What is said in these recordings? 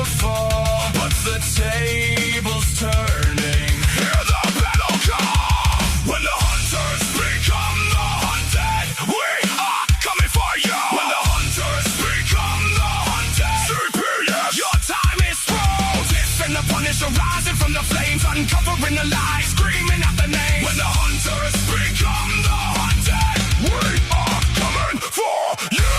fall, but the table's turning. Hear the battle call. When the hunters become the hunted, we are coming for you. When the hunters become the hunted, CPS, your time is through. Tiff and the Punisher rising from the flames, uncovering the lies, screaming out the name. When the hunters become the hunted, we are coming for you.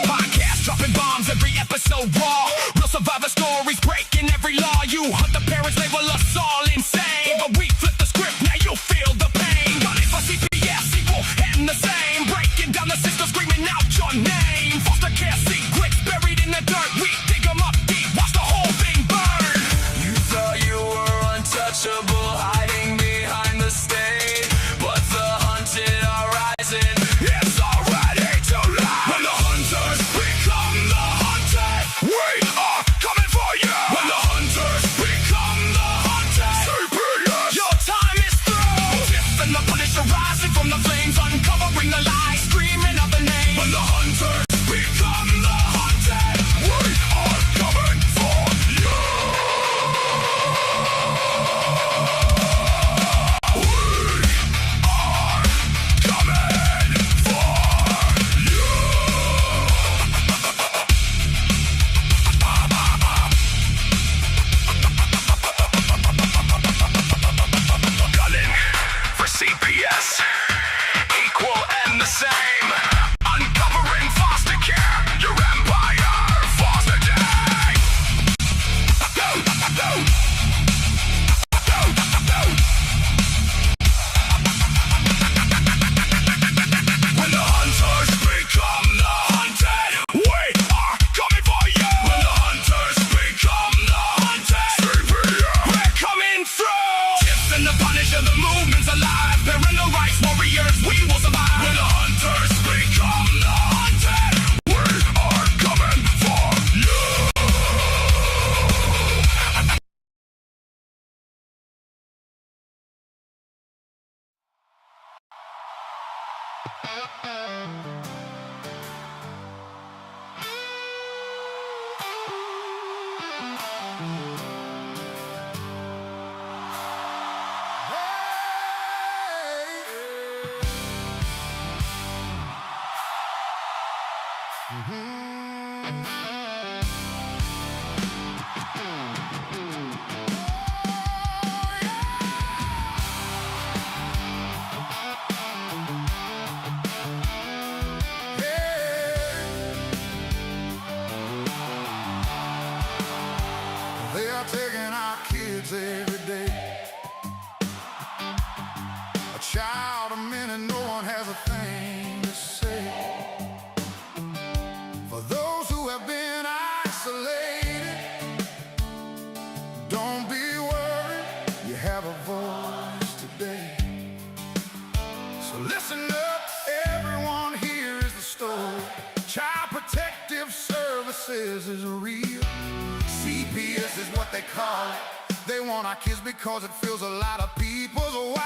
Podcast dropping bombs every episode raw. Real survivor stories breaking every law. You hunt the parents, label us all insane, but we flip the script, now you feel the pain. Gunning for CPS, equal and the same. Breaking down the system, screaming out your name. Foster care secrets buried in the dirt. We dig them up deep, watch the whole thing burn. You thought you were untouchable, hiding behind the stage, but the hunted are rising. It's already too late. When the hunters become the hunted, we are coming for you. When the hunters become the hunted, CPS, your time is through. Tiff and the Punisher rising from the flames, uncovering the lies, screaming out the name. When the hunters become the hunted, we are coming for you. We are coming for you. Gunning for CPS, equal and the same. Uncovering foster care, your empire, foster day. When the hunters become the hunted, we are coming for you. When the hunters become the hunted, CPS, we're coming through. Tiff and the Punisher, the movement's alive. Parental rights warriors, we will survive. When the hunters become the hunted, we are coming for you. They are taking our kids every day. A child a minute, no one has a thing to say. For those who have been isolated, don't be worried, you have a voice today. So listen up, everyone, here is the story. Child Protective Services is real. CPS is what they call it. They want our kids because it fills a lot of people's wallets.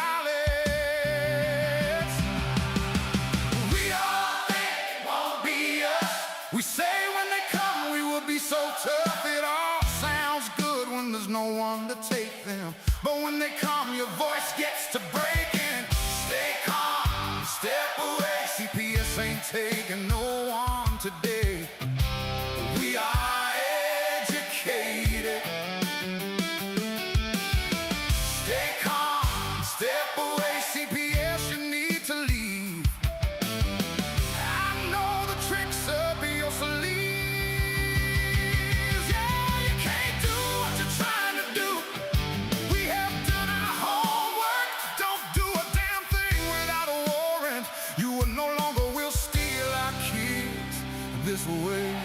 We all think it won't be us. We say when they come we will be so tough. It all sounds good when there's no one to take them, but when they come your voice gets to breaking. Stay calm, step away. CPS ain't taking no one today. We are educated. Stay calm, step away. CPS, you need to leave. I know the tricks up your sleeves. Yeah, you can't do what you're trying to do. We have done our homework. Don't do a damn thing without a warrant. You no longer will steal our kids this way.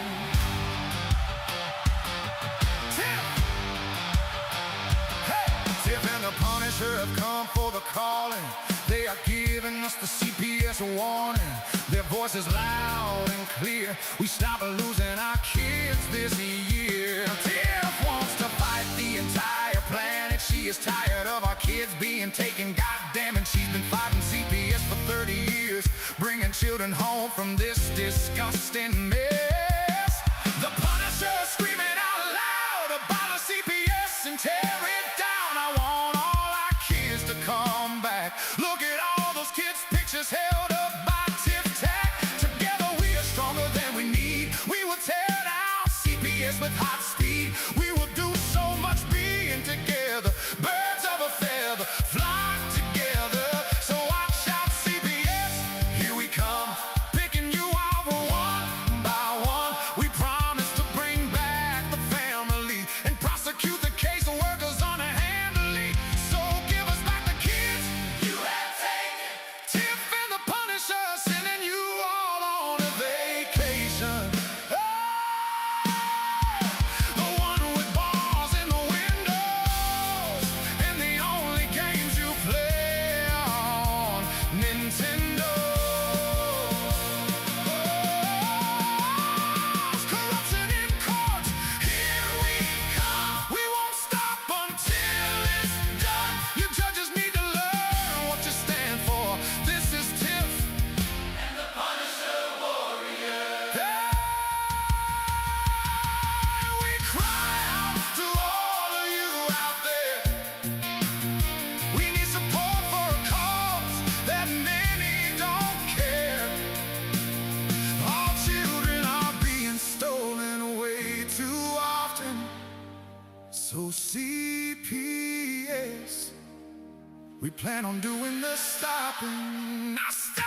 Tiff and the Punisher have come for the calling. They are giving us the CPS warning. Their voice is loud and clear. We stop losing our kids this year. Tiff wants to fight the entire planet. She is tired of our kids being taken. Goddamn, and she's been fighting CPS for 30 years, bringing children home from this disgusting mess. The Punisher screaming out loud about a CPS and tear it down. I want all our kids to come back. Look at all those kids' pictures held up by Tiff Tack. Together we are stronger than we need. We will tear down CPS with hot speed. We will do so much being together. Birds of a feather flock together. So watch out, CPS, here we come, picking you off one by one. We promise to bring back the family and prosecute the case workers unhandily. So give us back the kids you have taken. Tiff and the Punisher sending you all on a vacation. The one with bars in the windows and the only games you play on Nintendo. Corruption in court, here we come. We won't stop until it's done. You judges need to learn what you stand for. This is Tiff and the Punisher Warrior. We cry out to all of you out there. We need support for a cause that many don't care. Our children are being stolen away too often. So CPS, we plan on doing the stopping. Now stop!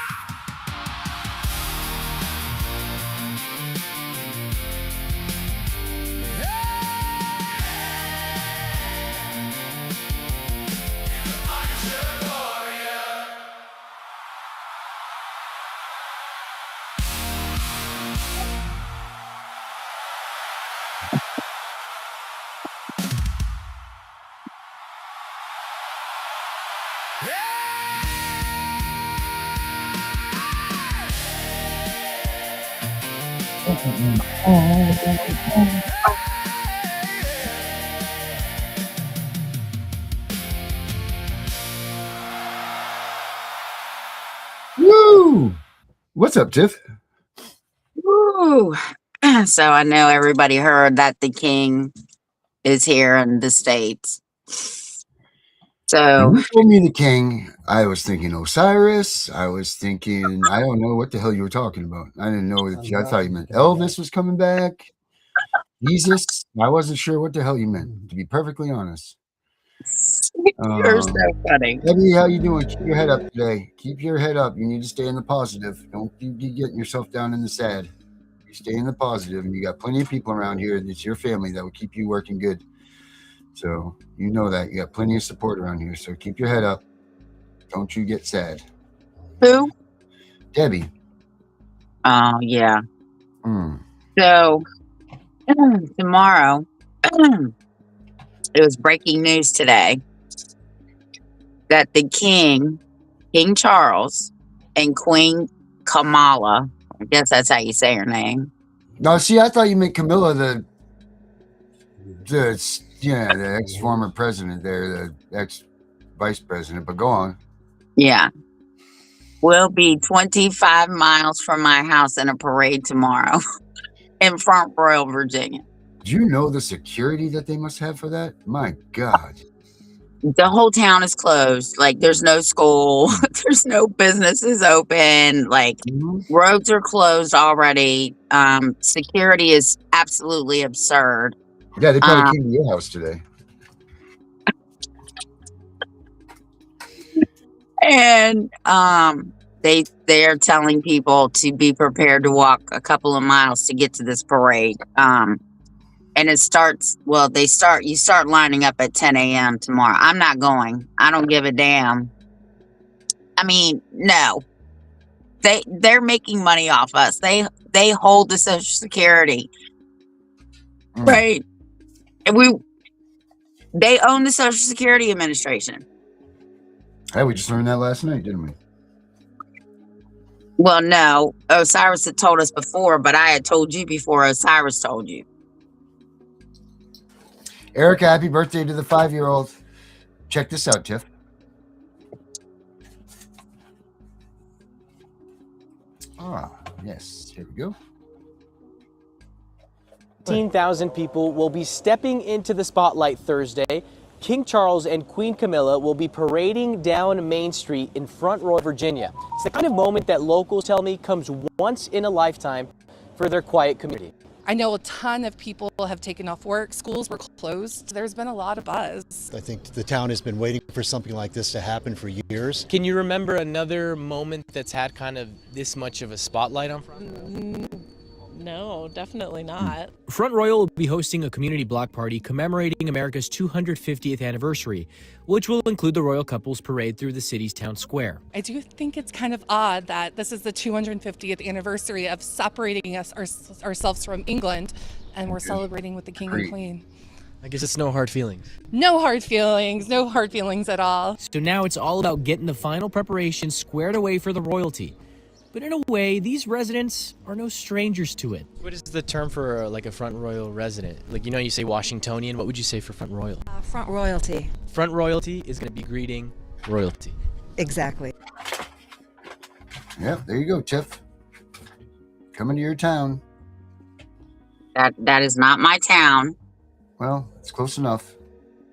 Woo! What's up, Tiff? Woo. So I know everybody heard that the king is here in the States. So When you told me the king, I was thinking Osiris. I was thinking, I don't know what the hell you were talking about. I didn't know that I thought you meant Elvis was coming back. Jesus. I wasn't sure what the hell you meant, to be perfectly honest. you're so funny. Debbie, how you doing? Keep your head up today. Keep your head up. You need to stay in the positive. Don't be getting yourself down in the sad. You stay in the positive, and you got plenty of people around here that's your family that will keep you working good. So you know that. You got plenty of support around here. So keep your head up. Don't you get sad. Who? Debbie. Oh, yeah. Mm. So tomorrow, it was breaking news today that the King Charles, and Queen Kamala, I guess that's how you say her name. No, see, I thought you meant Camilla, the ex-former president there, the ex-vice president, but go on. Yeah. Will be 25 miles from my house in a parade tomorrow in Front Royal, Virginia. Do you know the security that they must have for that? My God. The whole town is closed. Like, there's no school. There's no businesses open. Like, roads are closed already. Security is absolutely absurd. Yeah, they probably came to your house today. And they are telling people to be prepared to walk a couple of miles to get to this parade. And it starts, you start lining up at 10 a.m. tomorrow. I'm not going. I don't give a damn. I mean, no. They're making money off us. They hold the Social Security. Right? And they own the Social Security Administration. Hey, we just learned that last night, didn't we? Well, no. Osiris had told us before, but I had told you before Osiris told you. Erica, happy birthday to the 5-year-old. Check this out, Tiff. Yes. Here we go. 15,000 people will be stepping into the spotlight Thursday. King Charles and Queen Camilla will be parading down Main Street in Front Royal, Virginia. It's the kind of moment that locals tell me comes once in a lifetime for their quiet community. I know a ton of people have taken off work. Schools were closed. There's been a lot of buzz. I think the town has been waiting for something like this to happen for years. Can you remember another moment that's had kind of this much of a spotlight on Front? No, definitely not. Front Royal will be hosting a community block party commemorating America's 250th anniversary, which will include the royal couple's parade through the city's town square. I do think it's kind of odd that this is the 250th anniversary of separating ourselves from England, and we're celebrating with the King and Queen. I guess it's no hard feelings. No hard feelings at all. So now it's all about getting the final preparations squared away for the royalty. But in a way, these residents are no strangers to it. What is the term for like a Front Royal resident? Like, you know, you say Washingtonian. What would you say for Front Royal? Front royalty. Front royalty is going to be greeting royalty. Exactly. Yeah, there you go, Tiff. Coming to your town. That is not my town. Well, it's close enough.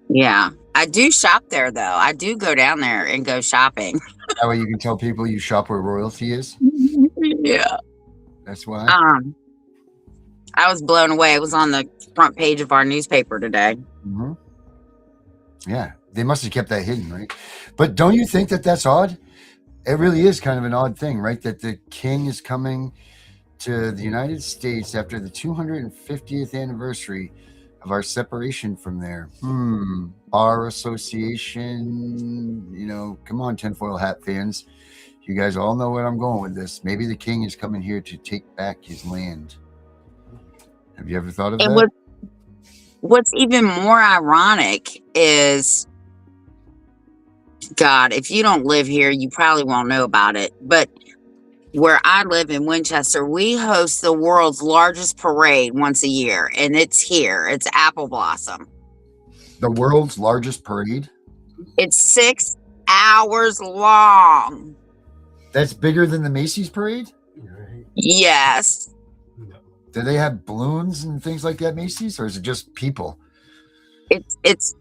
Yeah. I do shop there though. I do go down there and go shopping. That way you can tell people you shop where royalty is. Yeah. That's why. I was blown away. It was on the front page of our newspaper today. Mm-hmm. Yeah, they must have kept that hidden, right? But don't you think that that's odd? It really is kind of an odd thing, right? That the king is coming to the United States after the 250th anniversary of our separation from there. Bar association, you know, come on, tinfoil hat fans. You guys all know where I'm going with this. Maybe the king is coming here to take back his land. Have you ever thought of that? What's even more ironic is, God, if you don't live here, you probably won't know about it. But where I live in Winchester, we host the world's largest parade once a year, and it's here. It's Apple Blossom. The world's largest parade? It's 6 hours long. That's bigger than the Macy's parade? Yes. Do they have balloons and things like that, Macy's, or is it just people? It's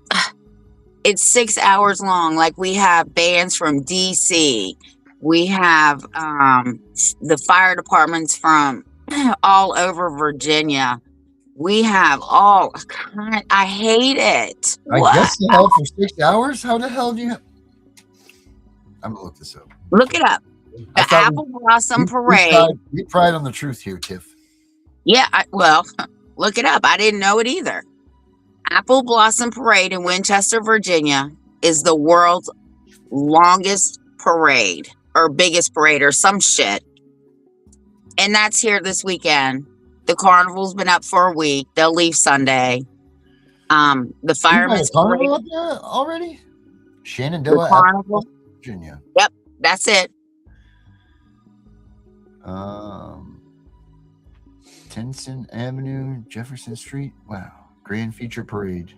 6 hours long. Like, we have bands from DC. We have the fire departments from all over Virginia. We have all kind. I hate it. I guess they held for 6 hours. How the hell do you? I'm gonna look this up. Look it up. The Apple Blossom Parade. We pride on the truth here, Tiff. Yeah, well, look it up. I didn't know it either. Apple Blossom Parade in Winchester, Virginia is the world's longest parade or biggest parade or some shit. And that's here this weekend. The carnival's been up for a week. They'll leave Sunday. The firemen's carnival up there already? Shenandoah, Carnival, Virginia. Yep, that's it. Tennyson Avenue, Jefferson Street. Wow. Grand Feature Parade.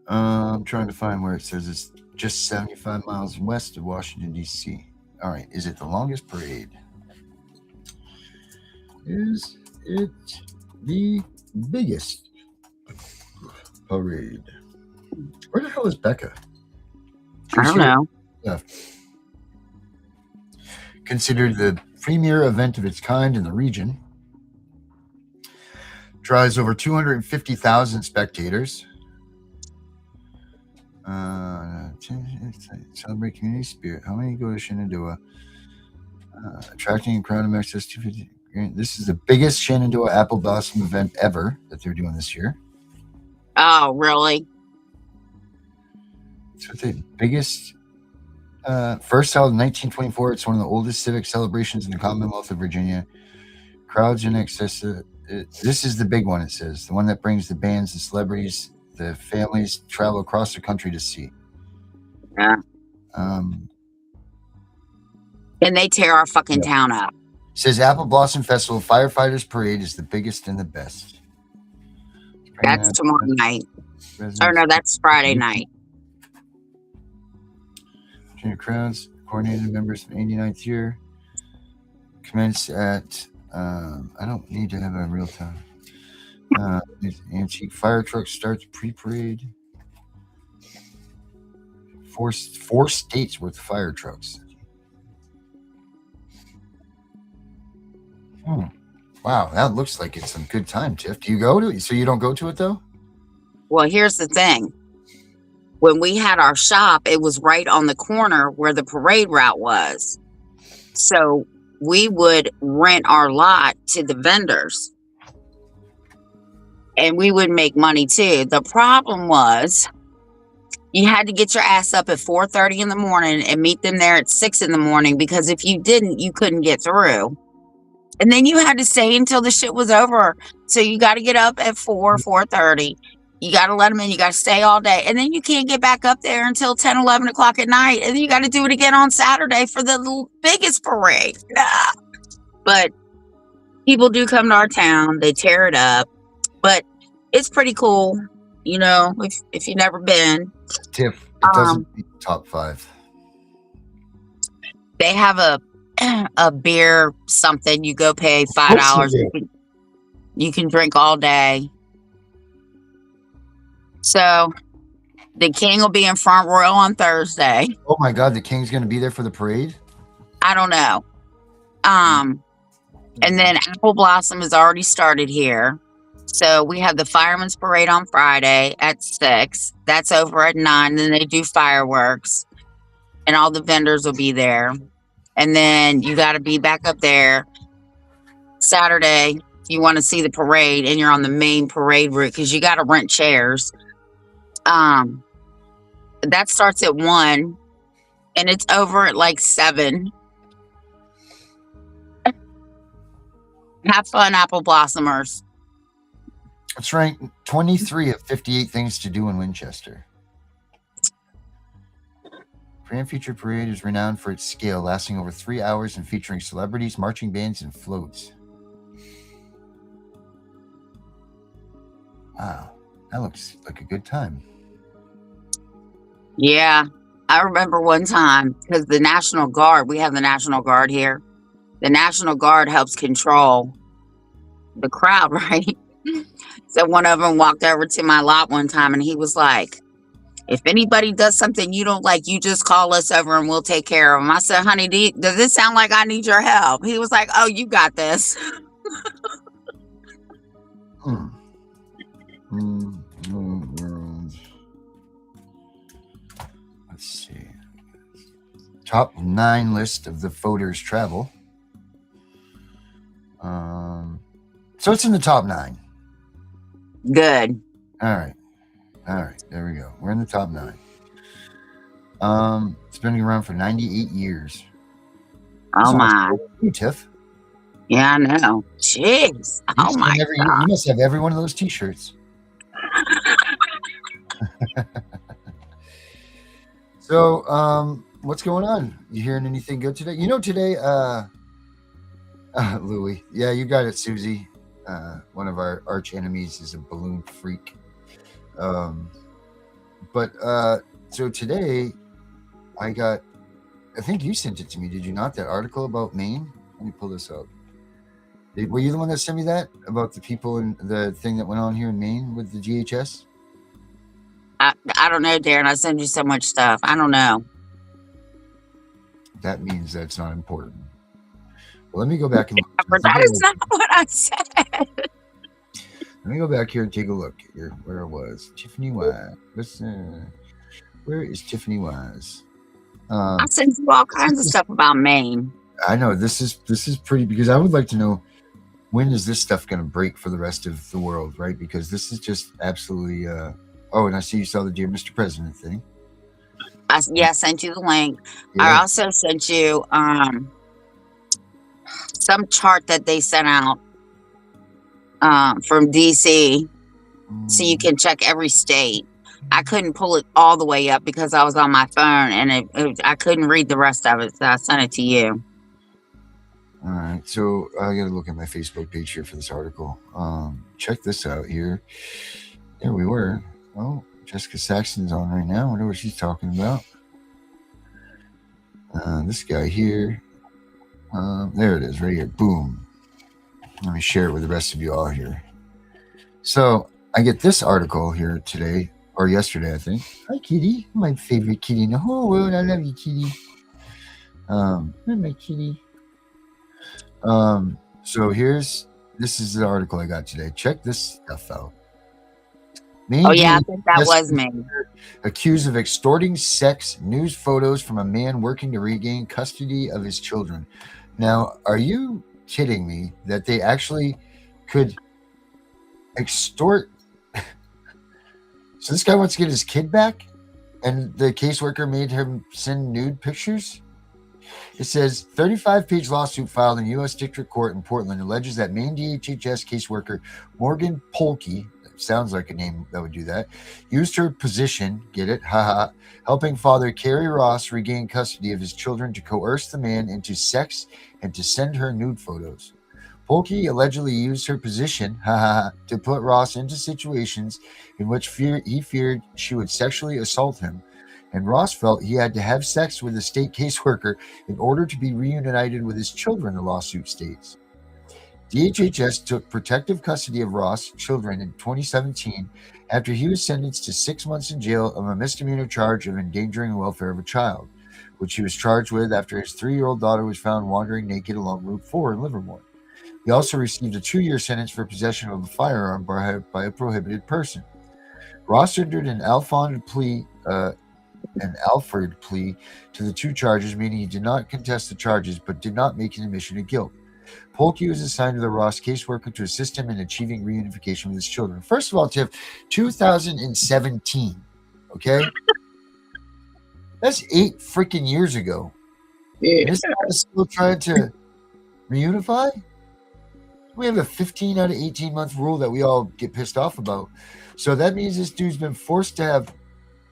I'm trying to find where it says it's just 75 miles west of Washington, D.C. All right. Is it the longest parade? Is it the biggest parade? Where the hell is Becca? I don't know. Left. Considered the premier event of its kind in the region. Draws over 250,000 spectators. Celebrate community spirit. How many go to Shenandoah? Attracting a crowd of excess 250. This is the biggest Shenandoah Apple Blossom event ever that they're doing this year. Oh, really? It's the biggest. First held in 1924. It's one of the oldest civic celebrations in the Commonwealth of Virginia. Crowds in excess of. This is the big one, it says. The one that brings the bands, the celebrities, the families travel across the country to see. Yeah. And they tear our fucking town up. Says Apple Blossom Festival Firefighters Parade is the biggest and the best. That's tomorrow night. Or no, that's Friday night. Crowds. coordinated members from 89th year. Commence at, I don't need to have a real time. Antique fire truck starts pre-parade. Four states worth of fire trucks. Wow, that looks like it's some good time, Tiff. Do you go to it? So you don't go to it though? Well, here's the thing. When we had our shop, it was right on the corner where the parade route was. So we would rent our lot to the vendors. And we would make money too. The problem was you had to get your ass up at 4:30 in the morning and meet them there at 6 in the morning, because if you didn't, you couldn't get through. And then you had to stay until the shit was over. So you got to get up at 4:30. You got to let them in. You got to stay all day. And then you can't get back up there until 10, 11 o'clock at night. And then you got to do it again on Saturday for the biggest parade. But people do come to our town. They tear it up. But it's pretty cool, you know, if you've never been. Tiff, it doesn't beat top 5. They have a beer something. You go pay $5. You can drink all day. So the King will be in Front Royal on Thursday. Oh my God, the King's going to be there for the parade? I don't know. And then Apple Blossom has already started here. So we have the Fireman's Parade on Friday at 6. That's over at 9. Then they do fireworks. And all the vendors will be there. And then you got to be back up there Saturday if you want to see the parade and you're on the main parade route, because you got to rent chairs. That starts at 1 and it's over at like 7. Have fun, Apple Blossomers. That's right. 23 of 58 things to do in Winchester. Grand Future Parade is renowned for its scale, lasting over 3 hours and featuring celebrities, marching bands, and floats. Wow, that looks like a good time. Yeah, I remember one time, because the National Guard, we have the National Guard here. The National Guard helps control the crowd, right? So one of them walked over to my lot one time and he was like, if anybody does something you don't like, you just call us over and we'll take care of them. I said, honey, does this sound like I need your help? He was like, oh, you got this. Let's see. Top 9 list of the voters' travel. So it's in the top 9. Good. All right. There we go. We're in the top 9. It's been around for 98 years. Oh my. You, Tiff. Yeah, I know. Jeez. Oh my God. You must have every one of those T-shirts. So, what's going on? You hearing anything good today? You know, today, Louie. Yeah, you got it, Susie. One of our arch enemies is a balloon freak. But so today I think you sent it to me, did you not? That article about Maine? Let me pull this up. Were you the one that sent me that about the people and the thing that went on here in Maine with the GHS? I don't know, Darren. I send you so much stuff. I don't know. That means that's not important. Well, let me go back and that is not what I said. Let me go back here and take a look here where it was. Tiffany Wise. Where is Tiffany Wise? I sent you all kinds of stuff about Maine. I know this is pretty, because I would like to know, when is this stuff going to break for the rest of the world, right? Because this is just absolutely. Oh, and I see you saw the Dear Mr. President thing. I sent you the link. Yeah. I also sent you some chart that they sent out from DC, so you can check every state. I couldn't pull it all the way up because I was on my phone, and I couldn't read the rest of it, so I sent it to you. All right, so I got to look at my Facebook page here for this article. Check this out here. There we were. Oh, Jessica Saxon's on right now. I wonder what she's talking about. This guy here. There it is, right here. Boom. Let me share it with the rest of you all here. So I get this article here today, or yesterday, I think. Hi, kitty. My favorite kitty in the whole world. I love you, kitty. Hi, my kitty. So this is the article I got today. Check this stuff out. Oh yeah, I think that was me. Accused of extorting sex news photos from a man working to regain custody of his children. Now, are you kidding me that they actually could extort? So this guy wants to get his kid back, and the caseworker made him send nude pictures? It says 35-page lawsuit filed in U.S. District Court in Portland alleges that Maine DHHS caseworker Morgan Polkey, sounds like a name that would do that, used her position, get it, haha, helping father Kerry Ross regain custody of his children to coerce the man into sex and to send her nude photos. Polkey allegedly used her position, haha, to put Ross into situations in which he feared she would sexually assault him, and Ross felt he had to have sex with the state caseworker in order to be reunited with his children, the lawsuit states. DHHS took protective custody of Ross' children in 2017 after he was sentenced to 6 months in jail of a misdemeanor charge of endangering the welfare of a child, which he was charged with after his 3-year-old daughter was found wandering naked along Route 4 in Livermore. He also received a 2-year sentence for possession of a firearm by a prohibited person. Ross entered an Alford plea to the 2 charges, meaning he did not contest the charges but did not make an admission of guilt. Polkey was assigned to the Ross caseworker to assist him in achieving reunification with his children. First of all, Tiff, 2017, okay? That's 8 freaking years ago. Yeah. And this guy is still trying to reunify? We have a 15 out of 18 month rule that we all get pissed off about. So that means this dude's been forced to have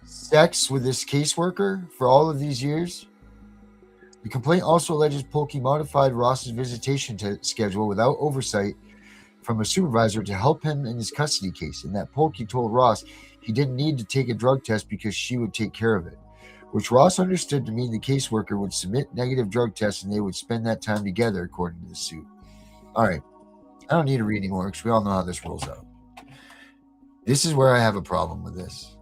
sex with this caseworker for all of these years. The complaint also alleges Polkey modified Ross's visitation schedule without oversight from a supervisor to help him in his custody case, and that Polkey told Ross he didn't need to take a drug test because she would take care of it, which Ross understood to mean the caseworker would submit negative drug tests and they would spend that time together, according to the suit. All right. I don't need to read anymore because we all know how this rolls out. This is where I have a problem with this.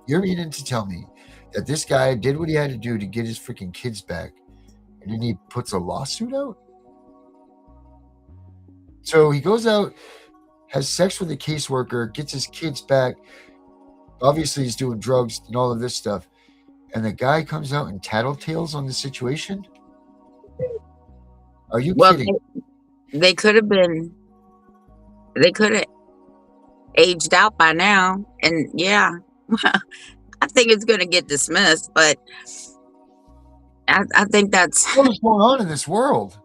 You're meaning to tell me that this guy did what he had to do to get his freaking kids back, and then he puts a lawsuit out? So he goes out, has sex with a caseworker, gets his kids back. Obviously, he's doing drugs and all of this stuff. And the guy comes out and tattletales on the situation? Are you kidding? They could have aged out by now. And yeah, I think it's going to get dismissed, but I think that's what's going on in this world.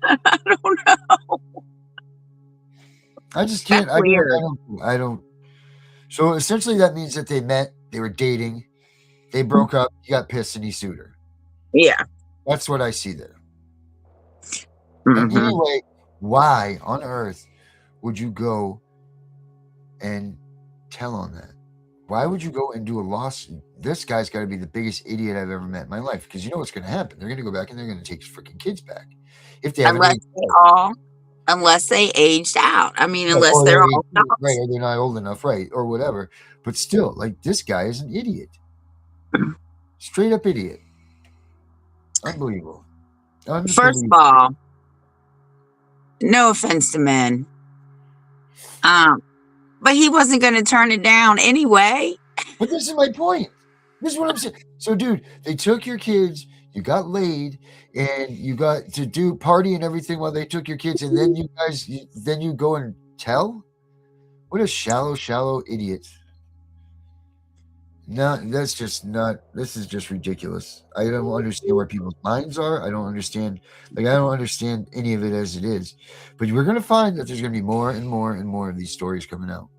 I don't know. I just can't. I don't. So essentially, that means that they met, they were dating, they broke up, he got pissed, and he sued her. Yeah, that's what I see there. Mm-hmm. Anyway, why on earth would you go and tell on that? Why would you go and do a lawsuit? This guy's got to be the biggest idiot I've ever met in my life, because you know what's going to happen. They're going to go back and they're going to take his freaking kids back. If they unless they aged out. I mean, unless or they're all right, or they're not old enough, right, or whatever. But still, like, this guy is an idiot. Straight up idiot. Unbelievable. First of all, no offense to men, but he wasn't going to turn it down anyway. But this is my point. This is what I'm saying. So, dude, they took your kids, you got laid, and you got to do party and everything while they took your kids, and then you go and tell? What a shallow idiot. No, that's just not. This is just ridiculous. I don't understand where people's minds are. I don't understand. I don't understand any of it as it is. But we're going to find that there's going to be more and more and more of these stories coming out.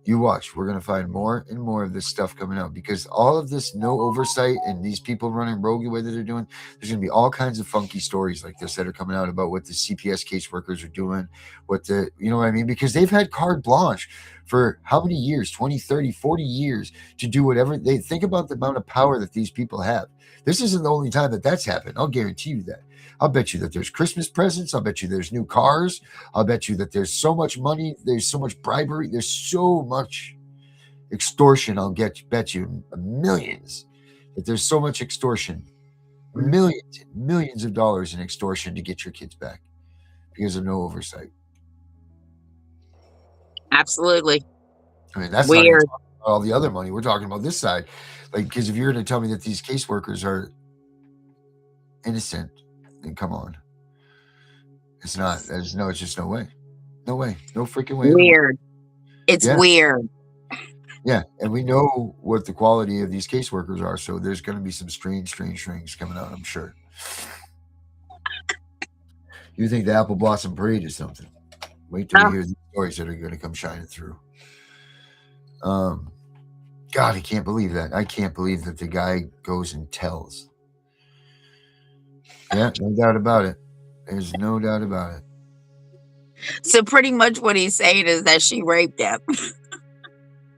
You watch. We're going to find more and more of this stuff coming out because all of this no oversight and these people running rogue the way that they're doing, there's going to be all kinds of funky stories like this that are coming out about what the CPS caseworkers are doing, you know what I mean? Because they've had carte blanche for how many years, 20, 30, 40 years to do whatever they think about the amount of power that these people have. This isn't the only time that that's happened. I'll guarantee you that. I'll bet you that there's Christmas presents. I'll bet you there's new cars. I'll bet you that there's so much money. There's so much bribery. There's so much extortion. Bet you millions that there's so much extortion, millions of dollars in extortion to get your kids back because of no oversight. Absolutely. I mean, that's weird. not even all the other money. We're talking about this side. Like, because if you're going to tell me that these caseworkers are innocent, then come on. It's not. It's just no way. No way. No freaking way. Weird. It's weird. Yeah. And we know what the quality of these caseworkers are. So there's going to be some strange things coming out, I'm sure. You think the Apple Blossom Parade is something? Wait till you hear the stories that are going to come shining through. God, I can't believe that. I can't believe that the guy goes and tells. Yeah, no doubt about it. There's no doubt about it. So pretty much what he's saying is that she raped him.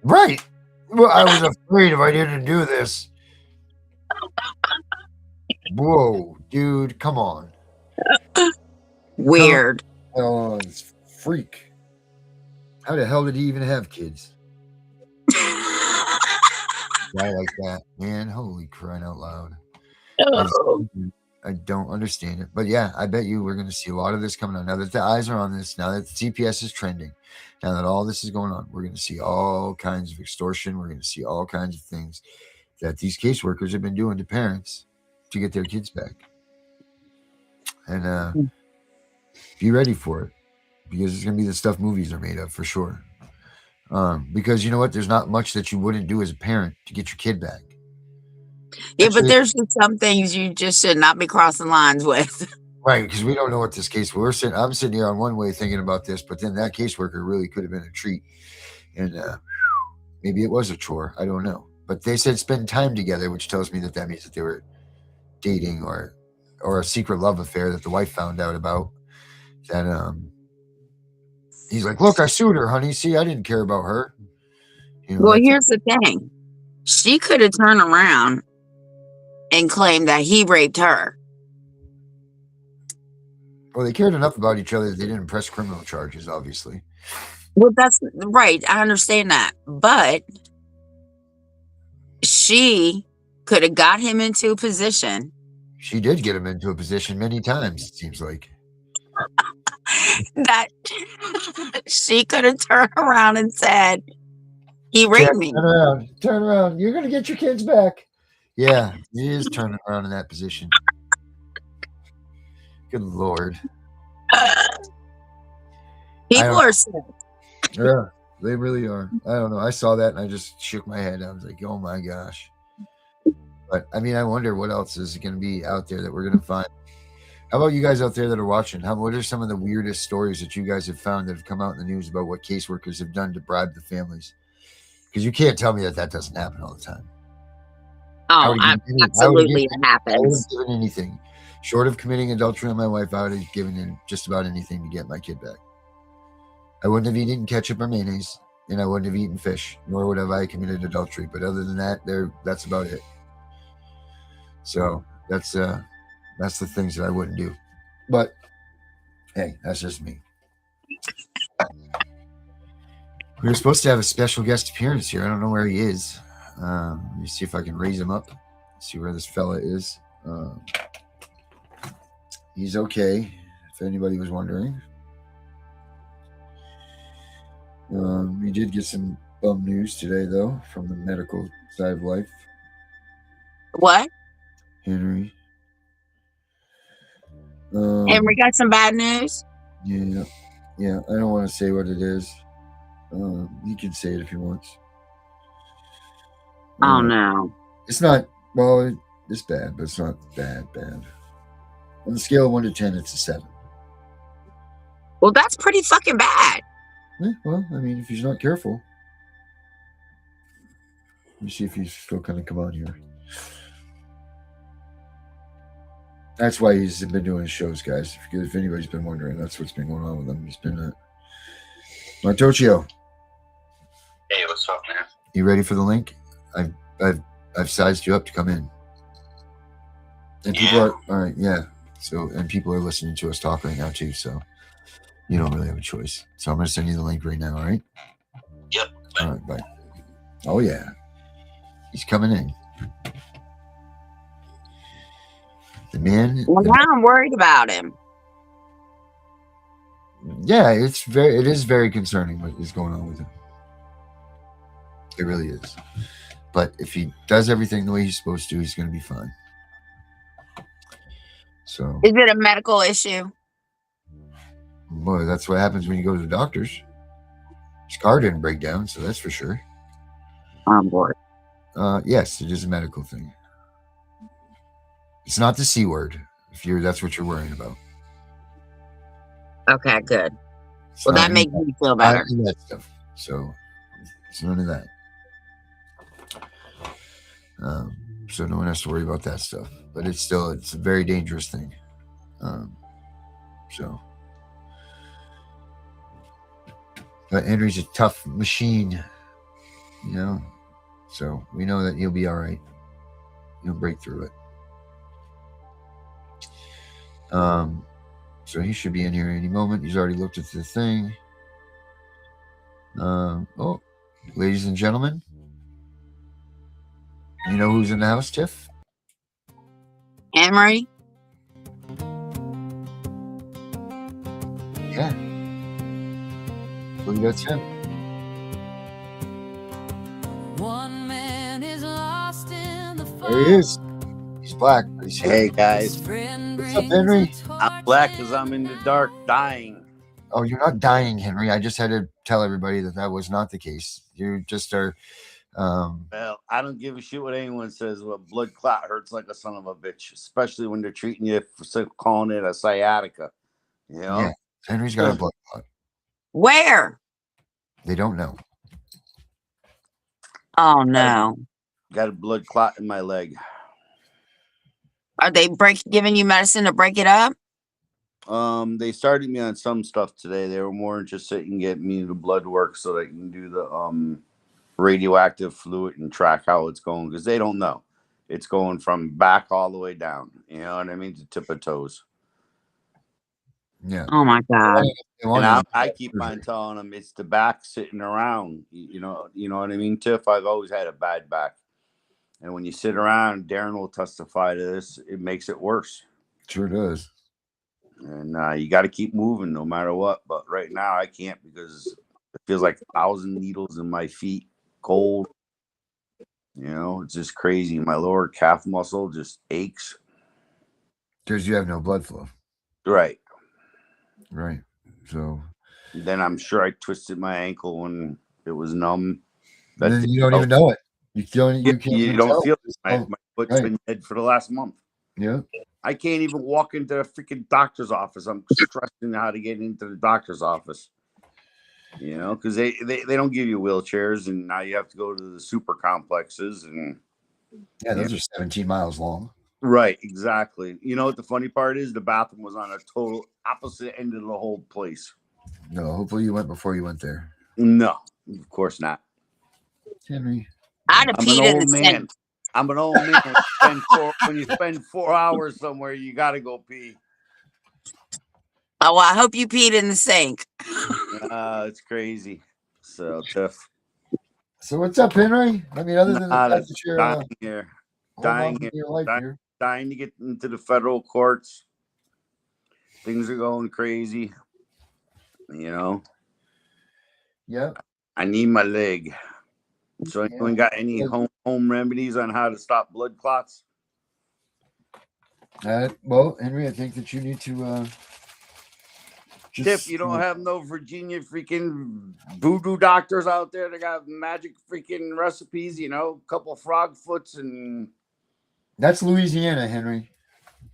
Right. Well, I was afraid if I didn't do this. Whoa, dude, come on. Weird. Oh, it's freak. How the hell did he even have kids? Guy like that, man. Holy crying out loud. I don't understand it. But yeah, I bet you we're going to see a lot of this coming on. Now that the eyes are on this, now that the CPS is trending, now that all this is going on, we're going to see all kinds of extortion. We're going to see all kinds of things that these caseworkers have been doing to parents to get their kids back. And be ready for it because it's going to be the stuff movies are made of for sure. Because you know what? There's not much that you wouldn't do as a parent to get your kid back. Yeah, Actually, but there's just some things you just should not be crossing lines with. Right, because we don't know what this case. I'm sitting here on one way thinking about this, but then that caseworker really could have been a treat, and maybe it was a chore. I don't know, but they said spend time together, which tells me that means that they were dating or a secret love affair that the wife found out about. That he's like, look, I sued her, honey. See, I didn't care about her. You know, Well, here's the thing. She could have turned around and claimed that he raped her. Well, they cared enough about each other that they didn't press criminal charges, obviously. Well, that's right. I understand that. But she could have got him into a position. She did get him into a position many times, it seems like. That she could have turned around and said, he raped me. Turn around. You're going to get your kids back. Yeah, he is turning around in that position. Good Lord. People are sick. Yeah, they really are. I don't know. I saw that and I just shook my head. I was like, oh my gosh. But I mean, I wonder what else is going to be out there that we're going to find. How about you guys out there that are watching? What are some of the weirdest stories that you guys have found that have come out in the news about what caseworkers have done to bribe the families? Because you can't tell me that doesn't happen all the time. Oh, absolutely, it happens. I would have given anything. Short of committing adultery on my wife, I would have given in just about anything to get my kid back. I wouldn't have eaten ketchup or mayonnaise, and I wouldn't have eaten fish, nor would have I committed adultery. But other than that, that's about it. So that's the things that I wouldn't do. But hey, that's just me. We were supposed to have a special guest appearance here. I don't know where he is. Let me see if I can raise him up. See where this fella is. He's okay, if anybody was wondering. We did get some bum news today, though, from the medical side of life. What? Henry. Henry got some bad news? Yeah. I don't want to say what it is. He can say it if he wants. Oh, no. It's not, well, it's bad, but it's not bad. On the scale of 1 to 10, it's a 7. Well, that's pretty fucking bad. Yeah, well, I mean, if he's not careful. Let me see if he's still going to come on here. That's why he's been doing his shows, guys. If anybody's been wondering, that's what's been going on with him. He's been Martocio. Hey, what's up, man? You ready for the link? I've sized you up to come in. And people are all right, yeah. So and people are listening to us talk right now too, so you don't really have a choice. So I'm gonna send you the link right now, all right? Yep. All right, bye. Oh yeah. He's coming in. The man. Well, now I'm worried about him. Yeah, it is very concerning what is going on with him. It really is. But if he does everything the way he's supposed to, he's going to be fine. So, is it a medical issue? Boy, that's what happens when you go to the doctors. His car didn't break down, so that's for sure. On board. Yes, it is a medical thing. It's not the C word. That's what you're worrying about. Okay, good. Well, that makes me feel better. That stuff. So it's none of that. So no one has to worry about that stuff. But it's a very dangerous thing. But Henry's a tough machine, you know. So we know that he'll be all right. He'll break through it. So he should be in here any moment. He's already looked at the thing. Oh, ladies and gentlemen, you know who's in the house, Tiff? Emery? Yeah. Look, that's him. One man is lost in the There he is. He's black, but he's here. Hey guys, What's up, Henry? I'm black because I'm in the dark, dying. Oh, you're not dying, Henry. I just had to tell everybody that was not the case. You just are. Well, I don't give a shit what anyone says. What blood clot hurts like a son of a bitch, especially when they're treating you for calling it a sciatica. You know, Yeah, Henry's got a blood clot. Where? They don't know. Oh no! Got a blood clot in my leg. Are they giving you medicine to break it up? They started me on some stuff today. They were more interested in getting me the blood work so they can do the radioactive fluid and track how it's going, because they don't know. It's going from back all the way down. You know what I mean? To tip of toes. Yeah. Oh my God. And I keep on telling them it's the back sitting around. You know what I mean, Tiff? I've always had a bad back. And when you sit around, Darren will testify to this, it makes it worse. Sure does. And you got to keep moving no matter what. But right now I can't because it feels like 1,000 needles in my feet, cold. You know, it's just crazy. My lower calf muscle just aches. Because you have no blood flow. Right. Right. So. Then I'm sure I twisted my ankle when it was numb. Then you don't even know it. You don't feel it. My foot's been dead for the last month. Yeah. I can't even walk into the freaking doctor's office. I'm stressing how to get into the doctor's office. You know, because they don't give you wheelchairs, and now you have to go to the super complexes. And yeah, those are 17 miles long. Right, exactly. You know what the funny part is? The bathroom was on a total opposite end of the whole place. No, hopefully you went before you went there. No, of course not. Henry. I'd have peed in the sink. I'm an old man. When you spend 4 hours somewhere, you got to go pee. Oh, well, I hope you peed in the sink. It's crazy. So tough. So what's up, Henry? I mean, other than the fact that you're dying to get into the federal courts. Things are going crazy. You know. Yeah. I need my leg. So anyone got any home remedies on how to stop blood clots? Well, Henry, I think that you need to Tiff, you don't have no Virginia freaking voodoo doctors out there that got magic freaking recipes, you know, a couple of frog foots and that's Louisiana, Henry.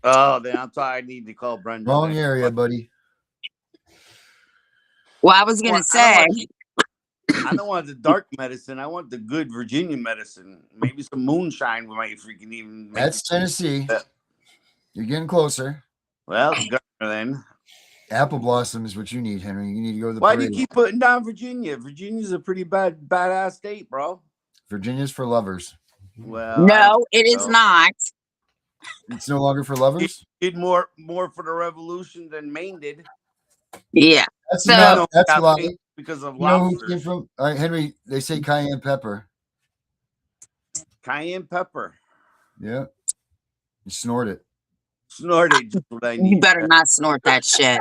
Oh, then I'm sorry, I need to call Brenda. Wrong area, buddy. Well, I was gonna say I don't want the dark medicine. I want the good Virginia medicine. Maybe some moonshine might freaking even make That's Tennessee. You're getting closer. Well, it's governor then. Apple blossom is what you need, Henry. You need to go to the Why parade. do you keep putting down Virginia? Virginia's a pretty badass state, bro. Virginia's for lovers. Well, No, it is not. It's no longer for lovers. It did more for the revolution than Maine did. Yeah. That's So not. That's a lie. Because of You know who lobsters. came from? All right, Henry. They say cayenne pepper. Cayenne pepper. Yeah. You snort it. Snort it. Just what I need. you better not snort that shit.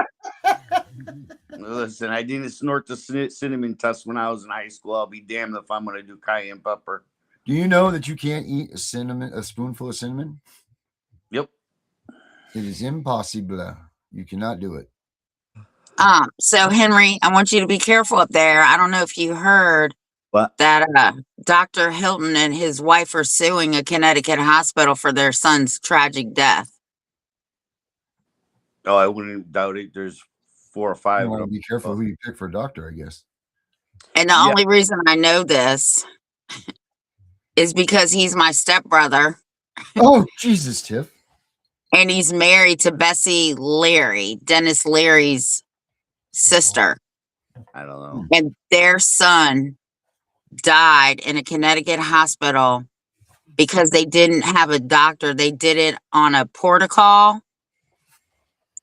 Listen, I didn't snort the cinnamon tusk when I was in high school. I'll be damned if I'm going to do cayenne pepper. Do you know that you can't eat a spoonful of cinnamon? Yep. It is impossible. You cannot do it. So Henry, I want you to be careful up there. I don't know if you heard What? that Dr. Hilton and his wife are suing a Connecticut hospital for their son's tragic death. Oh, I wouldn't doubt it. There's 4 or 5 You of want to them. be careful who you pick for a doctor, I guess. And the only reason I know this is because he's my stepbrother. Oh, Jesus, Tiff. And he's married to Bessie Leary, Dennis Leary's sister. I don't know. And their son died in a Connecticut hospital because they didn't have a doctor. They did it on a protocol,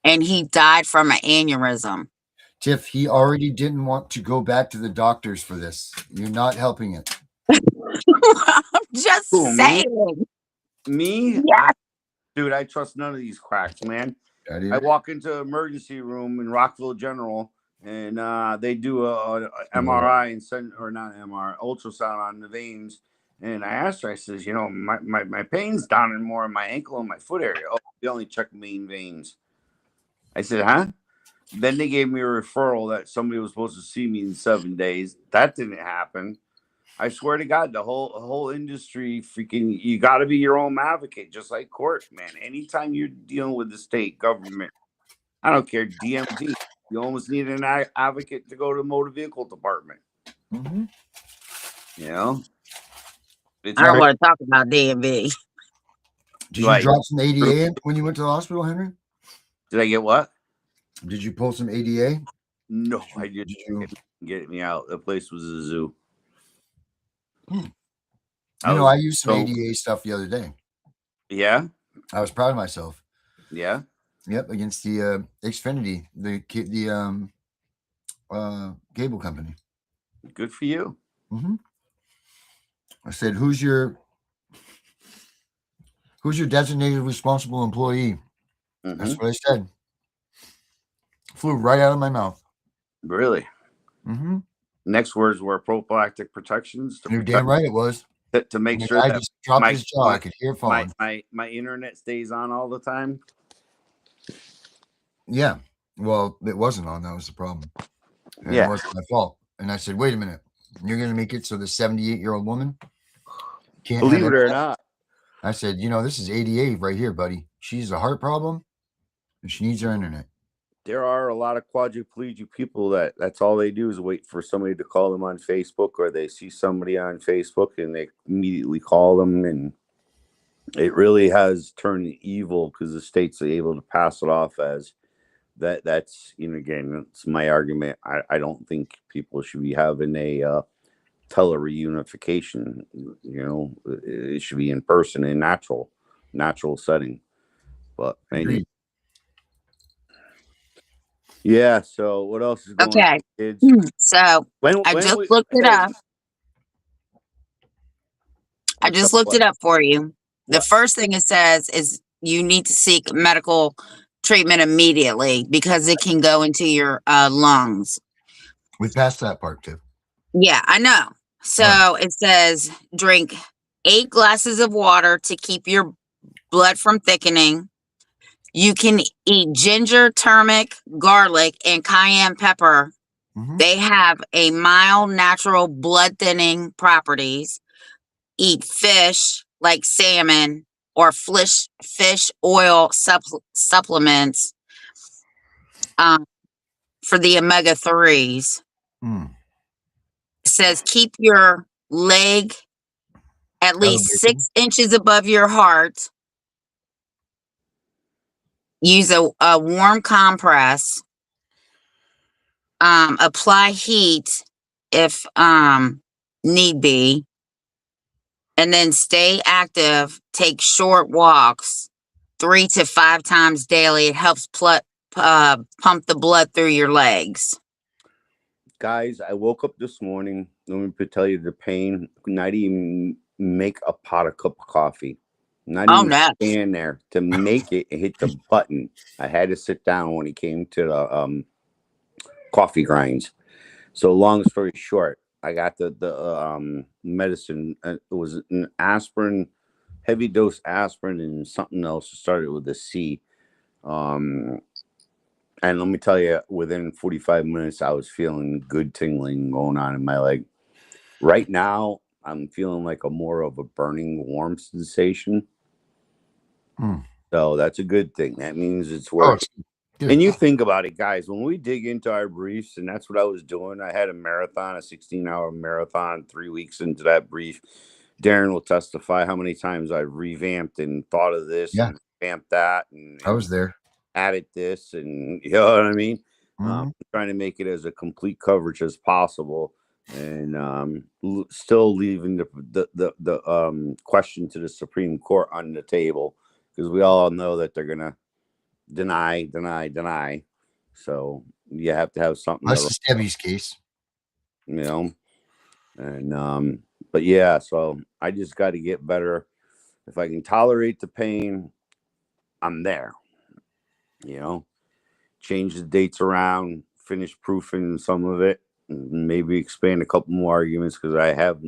and he died from an aneurysm. Tiff, he already didn't want to go back to the doctors for this. You're not helping it. I'm just Who, me? saying. Me? Yeah. Dude, I trust none of these cracks, man. That is- I walk into emergency room in Rockville General, and they do a MRI and send, or not MRI, ultrasound on the veins. And I asked her, I says, you know, my pain's down in more in my ankle and my foot area. Oh, they only check main veins. I said, huh? Then they gave me a referral that somebody was supposed to see me in 7 days. That didn't happen. I swear to God, the whole industry freaking, you got to be your own advocate, just like court, man. Anytime you're dealing with the state government, I don't care, DMV, you almost need an advocate to go to the motor vehicle department. Mm-hmm. You know? I don't want to talk about DMV. Did you drop some ADA when you went to the hospital, Henry? Did I get what? Did you pull some ADA? No, I didn't. Get me out. The place was a zoo. You know, I used some ADA stuff the other day. Yeah? I was proud of myself. Yeah? Yep, against the Xfinity, the cable company. Good for you. Mm-hmm. I said, who's your designated responsible employee? Mm-hmm. That's what I said. Flew right out of my mouth. Really? Mm-hmm. Next words were prophylactic protections. You're damn right it was. To make sure I that just dropped his jaw. I could hear falling. My internet stays on all the time. Yeah. Well, it wasn't on. That was the problem. And Yeah. It wasn't my fault. And I said, wait a minute. You're going to make it so the 78-year-old woman can't Believe have it or internet? not. I said, you know, this is ADA right here, buddy. She's a heart problem and she needs her internet. There are a lot of quadriplegic people that's all they do is wait for somebody to call them on Facebook, or they see somebody on Facebook and they immediately call them. And it really has turned evil because the state's able to pass it off as that. That's, you know, again, that's my argument. I don't think people should be having a tele-reunification. You know, it should be in person in natural setting. But anyway. Yeah. So what else is going on, kids? So I just looked it up. I just looked it up for you. The first thing it says is you need to seek medical treatment immediately because it can go into your lungs. We passed that part too. Yeah, I know. So it says drink 8 glasses of water to keep your blood from thickening. You can eat ginger, turmeric, garlic, and cayenne pepper. Mm-hmm. They have a mild, natural blood thinning properties. Eat fish like salmon or fish oil supplements for the omega-3s. Mm. It says keep your leg at least Elevated. 6 inches above your heart. Use a warm compress. Apply heat if need be. And then stay active. Take short walks 3 to 5 times daily. It helps pump the blood through your legs. Guys, I woke up this morning. Let me tell you the pain. Not even make a pot of cup of coffee. Not Oh even no. stand there to make it and hit the button. I had to sit down when it came to the coffee grinds. So long story short, I got the medicine. It was an aspirin, heavy dose aspirin, and something else. It started with a C. And let me tell you, within 45 minutes, I was feeling good tingling going on in my leg. Right now, I'm feeling like a more of a burning, warm sensation. So that's a good thing. That means it's working. And you think about it, guys, when we dig into our briefs, and that's what I was doing. I had a marathon, a 16-hour marathon, 3 weeks into that brief. Darren will testify how many times I revamped and thought of this and revamped that. And I was there. Added this, and you know what I mean? Trying to make it as a complete coverage as possible. And still leaving the question to the Supreme Court on the table, because we all know that they're going to deny. So you have to have something. That's the Stebby's case. You know, and but yeah, so I just got to get better. If I can tolerate the pain, I'm there. You know, change the dates around, finish proofing some of it, and maybe expand a couple more arguments, because I have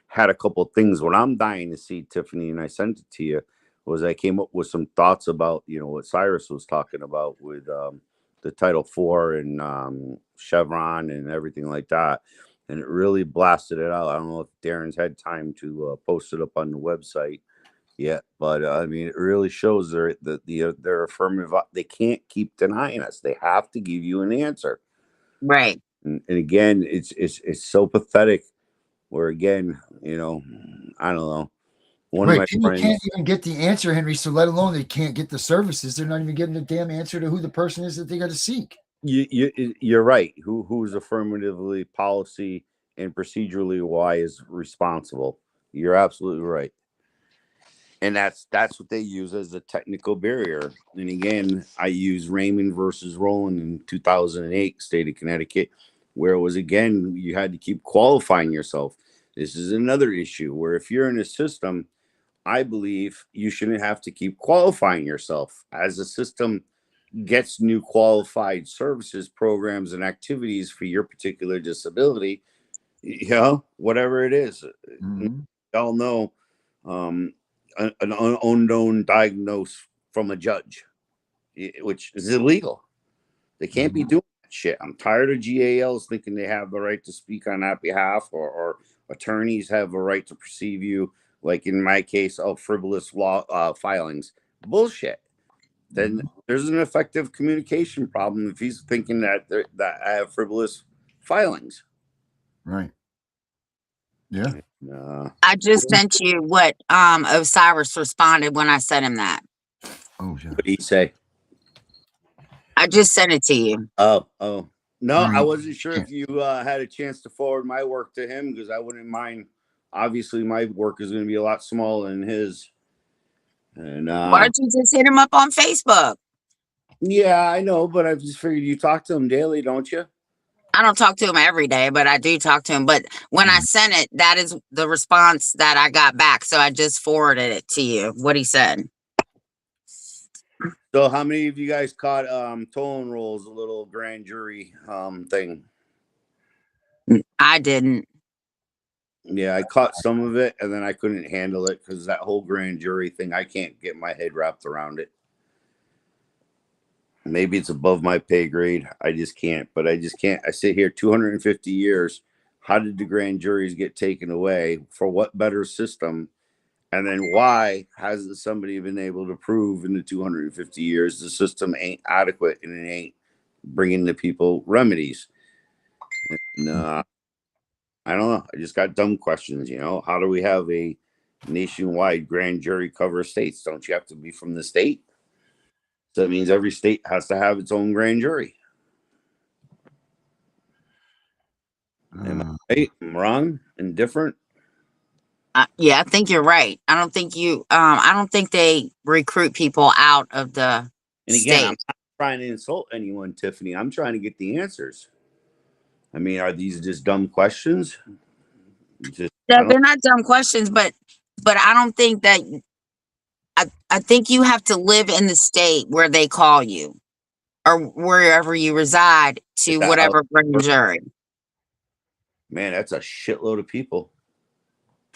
had a couple of things. What I'm dying to see, Tiffany, and I sent it to you, was I came up with some thoughts about, you know, what Cyrus was talking about with the Title IV and Chevron and everything like that. And it really blasted it out. I don't know if Darren's had time to post it up on the website yet, but I mean, it really shows their affirmative. They can't keep denying us. They have to give you an answer. Right. And again, it's so pathetic. Where again, you know, I don't know. One of my People friends can't even get the answer, Henry. So let alone they can't get the services. They're not even getting the damn answer to who the person is that they got to seek. You're right. Who's affirmatively, policy, and procedurally wise responsible? You're absolutely right. And that's what they use as a technical barrier. And again, I use Raymond versus Rowland in 2008, state of Connecticut, where it was, again, you had to keep qualifying yourself. This is another issue where if you're in a system, I believe you shouldn't have to keep qualifying yourself. As the system gets new qualified services, programs, and activities for your particular disability, you know, whatever it is, we all know an unknown diagnose from a judge, which is illegal. They can't be doing that shit. I'm tired of GALs thinking they have the right to speak on that behalf, or attorneys have a right to perceive you, like in my case, of frivolous law filings. Bullshit. Then there's an effective communication problem if he's thinking that I have frivolous filings. Right. Yeah. I just sent you what Osiris responded when I sent him that. Oh, yeah. What did he say? I just sent it to you. Oh. No, I wasn't sure if you had a chance to forward my work to him, because I wouldn't mind. Obviously, my work is going to be a lot smaller than his. And Why don't you just hit him up on Facebook? Yeah, I know, but I just figured you talk to him daily, don't you? I don't talk to him every day, but I do talk to him. But when I sent it, that is the response that I got back. So I just forwarded it to you, what he said. So how many of you guys caught tolling rolls, a little grand jury thing? I didn't. Yeah, I caught some of it, and then I couldn't handle it because that whole grand jury thing, I can't get my head wrapped around it. Maybe it's above my pay grade. I just can't. But I just can't. I sit here 250 years. How did the grand juries get taken away? For what better system? And then why hasn't somebody been able to prove in the 250 years the system ain't adequate and it ain't bringing the people remedies? And I don't know. I just got dumb questions. How do we have a nationwide grand jury cover states? Don't you have to be from the state? So that means every state has to have its own grand jury. Am I right? Am I wrong? Indifferent? Yeah, I think you're right. I don't think they recruit people out of the And again, I'm state. not trying to insult anyone, Tiffany. I'm trying to get the answers. I mean, are these just dumb questions? No, they're not dumb questions, but I don't think that. I think you have to live in the state where they call you, or wherever you reside, to Is that how whatever it grand works? jury. Man, that's a shitload of people.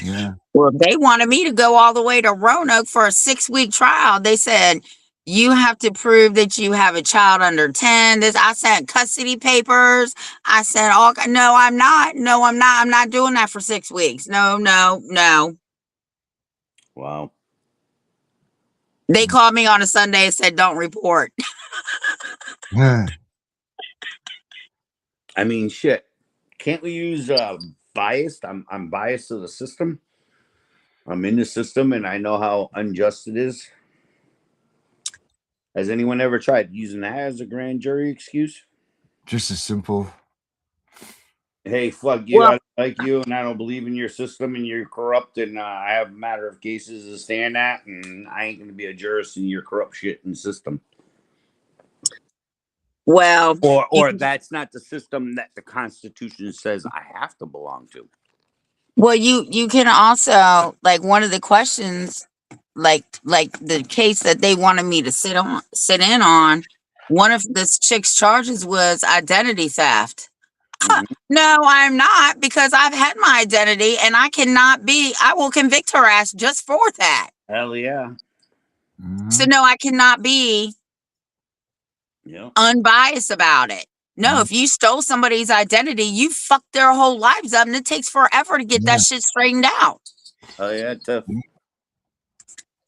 Yeah. Well, they wanted me to go all the way to Roanoke for a 6-week trial. They said you have to prove that you have a child under 10. I sent custody papers. I said, "Oh no, I'm not. No, I'm not. I'm not doing that for 6 weeks. No, no, no." Wow. They called me on a Sunday and said, "Don't report." Yeah. I mean, shit. Can't we use biased? I'm biased to the system. I'm in the system, and I know how unjust it is. Has anyone ever tried using that as a grand jury excuse? Just as simple. Hey, fuck you. I Well, don't like you, and I don't believe in your system, and you're corrupt, and I have a matter of cases to stand at, and I ain't going to be a jurist in your corrupt shit and system. well, Or that's not the system that the Constitution says I have to belong to. well, you can also, like, one of the questions, like the case that they wanted me to sit in on. One of this chick's charges was identity theft. Mhm. No, I'm not, because I've had my identity and I will convict her ass just for that. Hell yeah. So no, I cannot be Yeah. unbiased about it. No, if you stole somebody's identity, you fucked their whole lives up, and it takes forever to get that shit straightened out. Oh yeah, tough.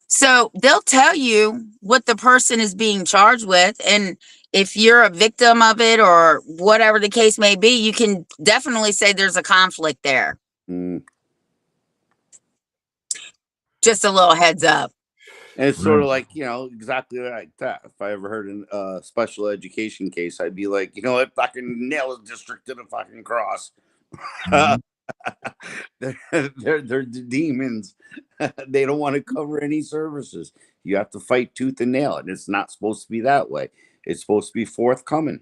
So they'll tell you what the person is being charged with, and if you're a victim of it or whatever the case may be, you can definitely say there's a conflict there. Mm. Just a little heads up. And it's sort of like, exactly like that. If I ever heard a special education case, I'd be like, what, fucking nail a district to the fucking cross. They're demons. They don't want to cover any services. You have to fight tooth and nail, and it's not supposed to be that way. It's supposed to be forthcoming.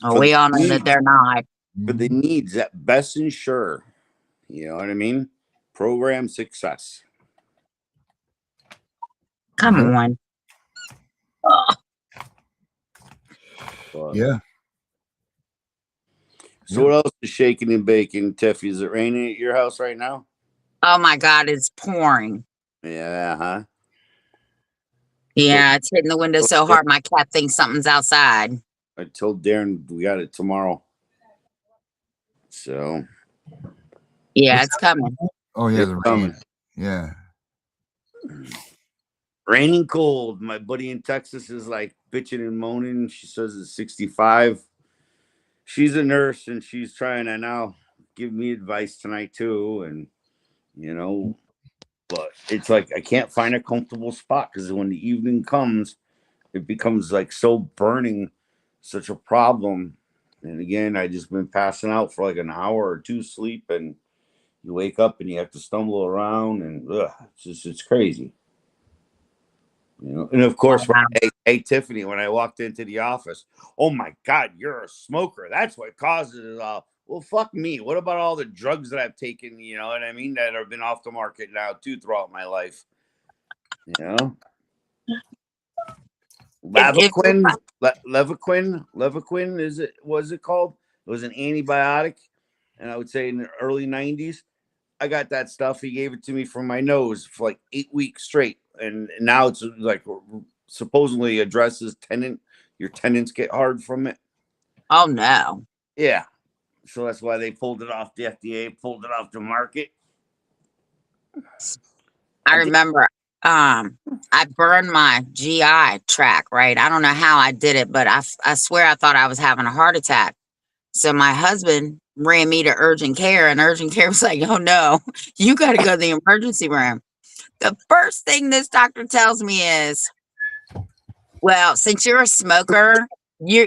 Oh, we all know that they're not. For the needs that best ensure, you know what I mean? Program success. Come on. Yeah. So what else is shaking and baking, Tiff? Is it raining at your house right now? Oh my God, it's pouring. Yeah, huh? Yeah, it's hitting the window so hard my cat thinks something's outside. I told Darren we got it tomorrow. So yeah, it's coming. Oh yeah, it's the rain. coming. Yeah. Raining cold. My buddy in Texas is like bitching and moaning. She says it's 65. She's a nurse and she's trying to now give me advice tonight too. And but it's like I can't find a comfortable spot because when the evening comes, it becomes like so burning, such a problem. And again, I just been passing out for like an hour or two sleep, and you wake up and you have to stumble around, and it's crazy. And of course, hey Tiffany, when I walked into the office, oh my God, you're a smoker. That's what causes it all. Well, fuck me. What about all the drugs that I've taken, you know what I mean, that have been off the market now too throughout my life? Levaquin, was it called? It was an antibiotic, and I would say in the early 90s. I got that stuff. He gave it to me from my nose for like 8 weeks straight. And now it's like supposedly addresses your tendons get hard from it. Oh no. Yeah. So that's why they pulled it off. The FDA pulled it off the market. I remember I burned my GI tract, right? I don't know how I did it, but I swear I thought I was having a heart attack. So my husband ran me to urgent care, and urgent care was like, "Oh no, you got to go to the emergency room." The first thing this doctor tells me is, "Well, since you're a smoker,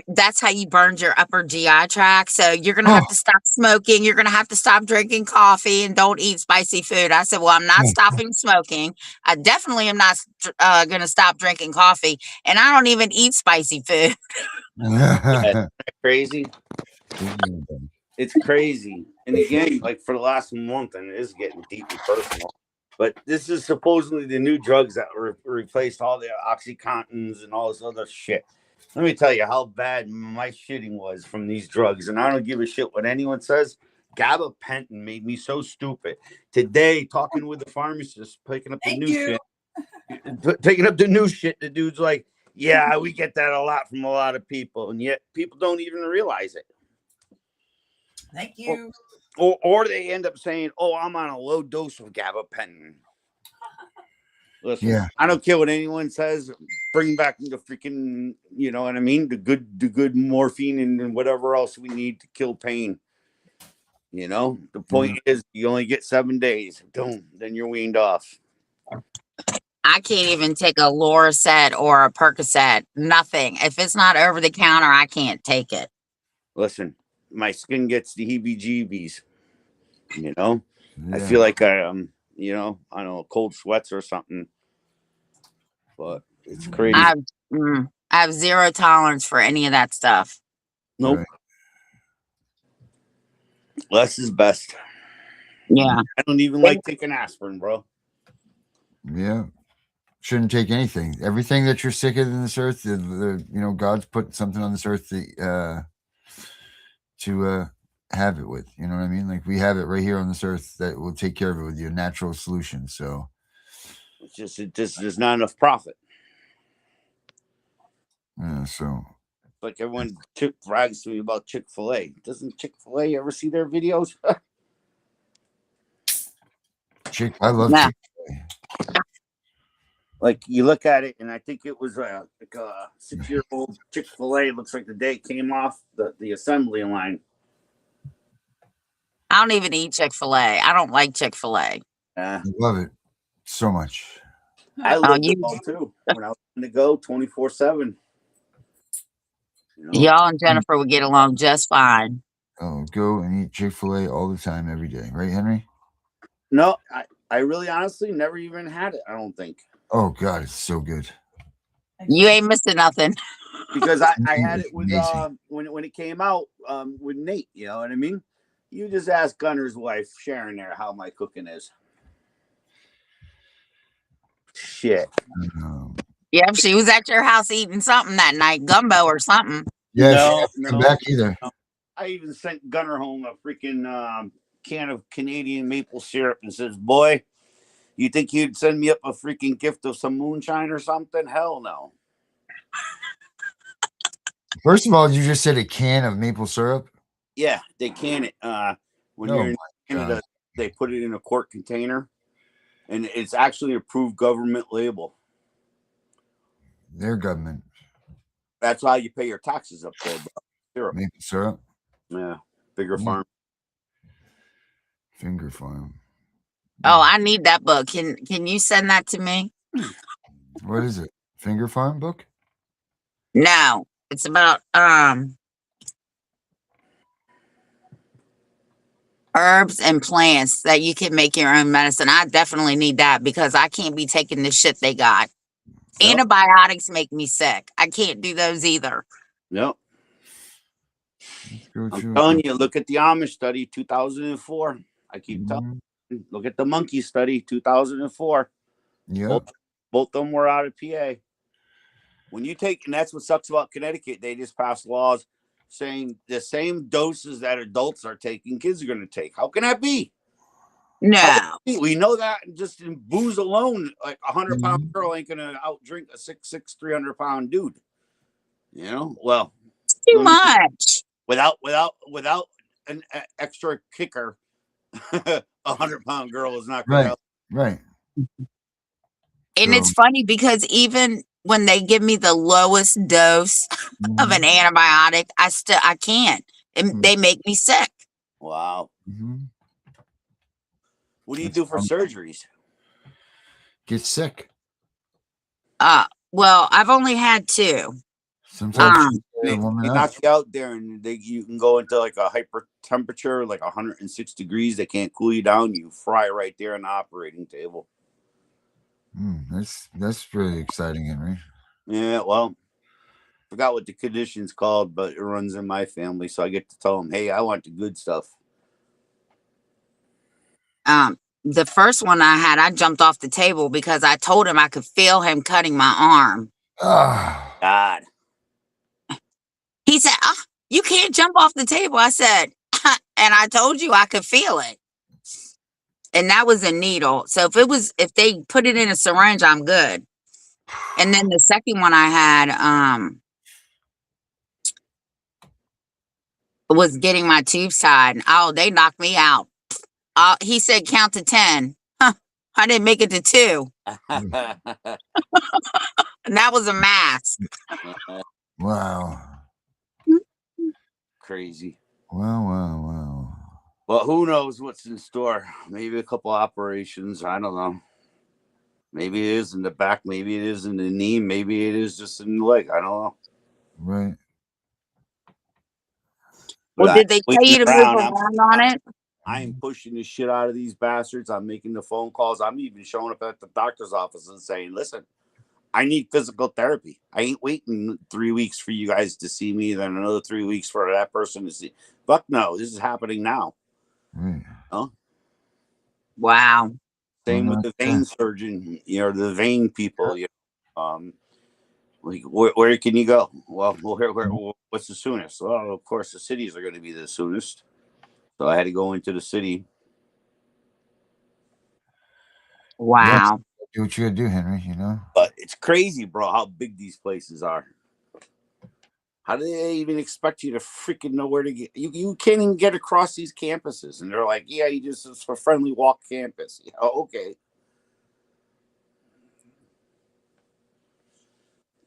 that's how you burned your upper GI tract. So you're gonna have to stop smoking. You're gonna have to stop drinking coffee and don't eat spicy food." I said, "Well, I'm not stopping smoking. I definitely am not gonna stop drinking coffee, and I don't even eat spicy food." Yeah, isn't that crazy? It's crazy. And again, like for the last month, and it is getting deeply personal, but this is supposedly the new drugs that replaced all the Oxycontins and all this other shit. Let me tell you how bad my shitting was from these drugs, and I don't give a shit what anyone says. Gabapentin made me so stupid. Today, talking with the pharmacist, picking up the new shit, taking up the new shit, the dude's like, "Yeah, we get that a lot from a lot of people, and yet people don't even realize it." Thank you. Or they end up saying, "Oh, I'm on a low dose of gabapentin." Listen, I don't care what anyone says. Bring back the freaking, you know what I mean? The good morphine and whatever else we need to kill pain. You know, the point is you only get 7 days. Boom, then you're weaned off. I can't even take a Loracet or a Percocet. Nothing. If it's not over the counter, I can't take it. Listen, my skin gets the heebie-jeebies. You know, I feel like you know, I don't know, cold sweats or something. But it's crazy. I have zero tolerance for any of that stuff. Nope. Less is best. Yeah. I don't even like taking aspirin, bro. Yeah. Shouldn't take anything. Everything that you're sick of in this earth, you know, God's put something on this earth to have it with. You know what I mean? Like we have it right here on this earth that will take care of it with your natural solution. So it's just there's not enough profit. Yeah, so like everyone brags to me about Chick-fil-A. Doesn't Chick-fil-A ever see their videos? I love Chick-fil-A. Like you look at it, and I think it was like a 6-year-old Chick-fil-A. Looks like the day it came off the assembly line. I don't even eat Chick-fil-A. I don't like Chick-fil-A. I love it so much. I love it all too. When I was going to go 24/7. Y'all and Jennifer would get along just fine. Oh, go and eat Chick-fil-A all the time, every day, right, Henry? No, I really honestly never even had it. I don't think. Oh God, it's so good. You ain't missing nothing. Because I had it with when it came out with Nate. You know what I mean? You just ask Gunner's wife Sharon there how my cooking is. Shit. Yeah, she was at your house eating something that night, gumbo or something. Yeah, no, back either. I even sent Gunner home a freaking can of Canadian maple syrup and says, "Boy, you think you'd send me up a freaking gift of some moonshine or something? Hell no." First of all, you just said a can of maple syrup. Yeah, they can it. When you're in Canada, they put it in a quart container, and it's actually approved government label. Their government. That's how you pay your taxes up there, bro. Syrup. Maple syrup. Yeah, bigger farm. Finger farm. Oh, I need that book. Can you send that to me? What is it? Finger farm book? No, it's about herbs and plants that you can make your own medicine. I definitely need that because I can't be taking the shit they got. Yep. Antibiotics make me sick. I can't do those either. Yep. I'm telling you, look at the Amish study, 2004. I keep telling you, look at the monkey study, 2004. Yeah. Both of them were out of PA. When you take, and that's what sucks about Connecticut, they just passed laws saying the same doses that adults are taking, kids are going to take. How can that be? No. We know that just in booze alone, like a 100-pound girl ain't going to outdrink a 6'6", 300-pound dude. You know, well, it's too much. Without an extra kicker, a 100-pound girl is not going to. Right. And it's funny because even when they give me the lowest dose of an antibiotic, I can't. They make me sick. Wow. Mm-hmm. What do you do for surgeries? Get sick. Well, I've only had 2. Sometimes They knock you out there, and you can go into like a hyper temperature, like 106 degrees. They can't cool you down. You fry right there on the operating table. That's really exciting, Henry. Yeah, well, forgot what the condition's called, but it runs in my family, so I get to tell them, "Hey, I want the good stuff." The first one I had, I jumped off the table because I told him I could feel him cutting my arm. Oh, God. He said, you can't jump off the table. I said, and I told you I could feel it. And that was a needle. So if they put it in a syringe, I'm good. And then the second one I had, was getting my tubes tied. Oh, they knocked me out. He said, count to 10. I didn't make it to 2. And that was a mask. wow. Crazy. Wow. Well, who knows what's in store? Maybe a couple operations. I don't know. Maybe it is in the back. Maybe it is in the knee. Maybe it is just in the leg. I don't know. Right. Well, did they tell you to move around on it? I am pushing the shit out of these bastards. I'm making the phone calls. I'm even showing up at the doctor's office and saying, listen, I need physical therapy. I ain't waiting 3 weeks for you guys to see me, then another 3 weeks for that person to see. Fuck no, this is happening now. Right. Huh? Wow. Same with the vein surgeon, the vein people. Like, where can you go? Well, what's the soonest? Well, of course, the cities are going to be the soonest. So I had to go into the city. Wow. Do what you gotta do, Henry, But it's crazy, bro, how big these places are. How do they even expect you to freaking know where to get? You can't even get across these campuses. And they're like, yeah, it's a friendly walk campus. Okay.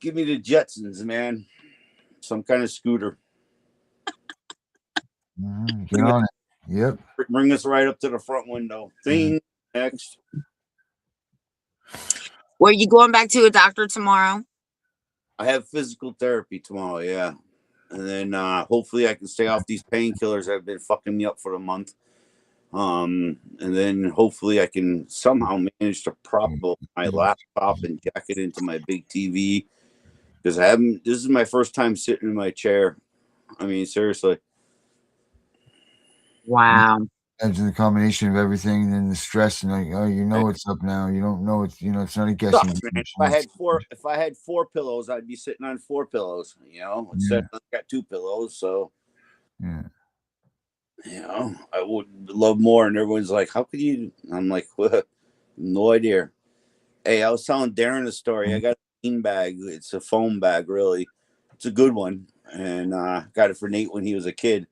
Give me the Jetsons, man. Some kind of scooter. Get on it. Yep. Bring us right up to the front window. Thing next. Were you going back to a doctor tomorrow? I have physical therapy tomorrow, yeah. And then hopefully I can stay off these painkillers that have been fucking me up for a month. And then hopefully I can somehow manage to prop up my laptop and jack it into my big TV. Because this is my first time sitting in my chair. I mean, seriously. Wow. Imagine the combination of everything and the stress and it's up now. You don't know it's not a guessing game. If I had 4 pillows, I'd be sitting on 4 pillows, instead of I got 2 pillows. So yeah. I would love more. And everyone's like, how could you? I'm like, what? No idea. Hey, I was telling Darren a story. I got a bean bag. It's a foam bag, really. It's a good one. And got it for Nate when he was a kid.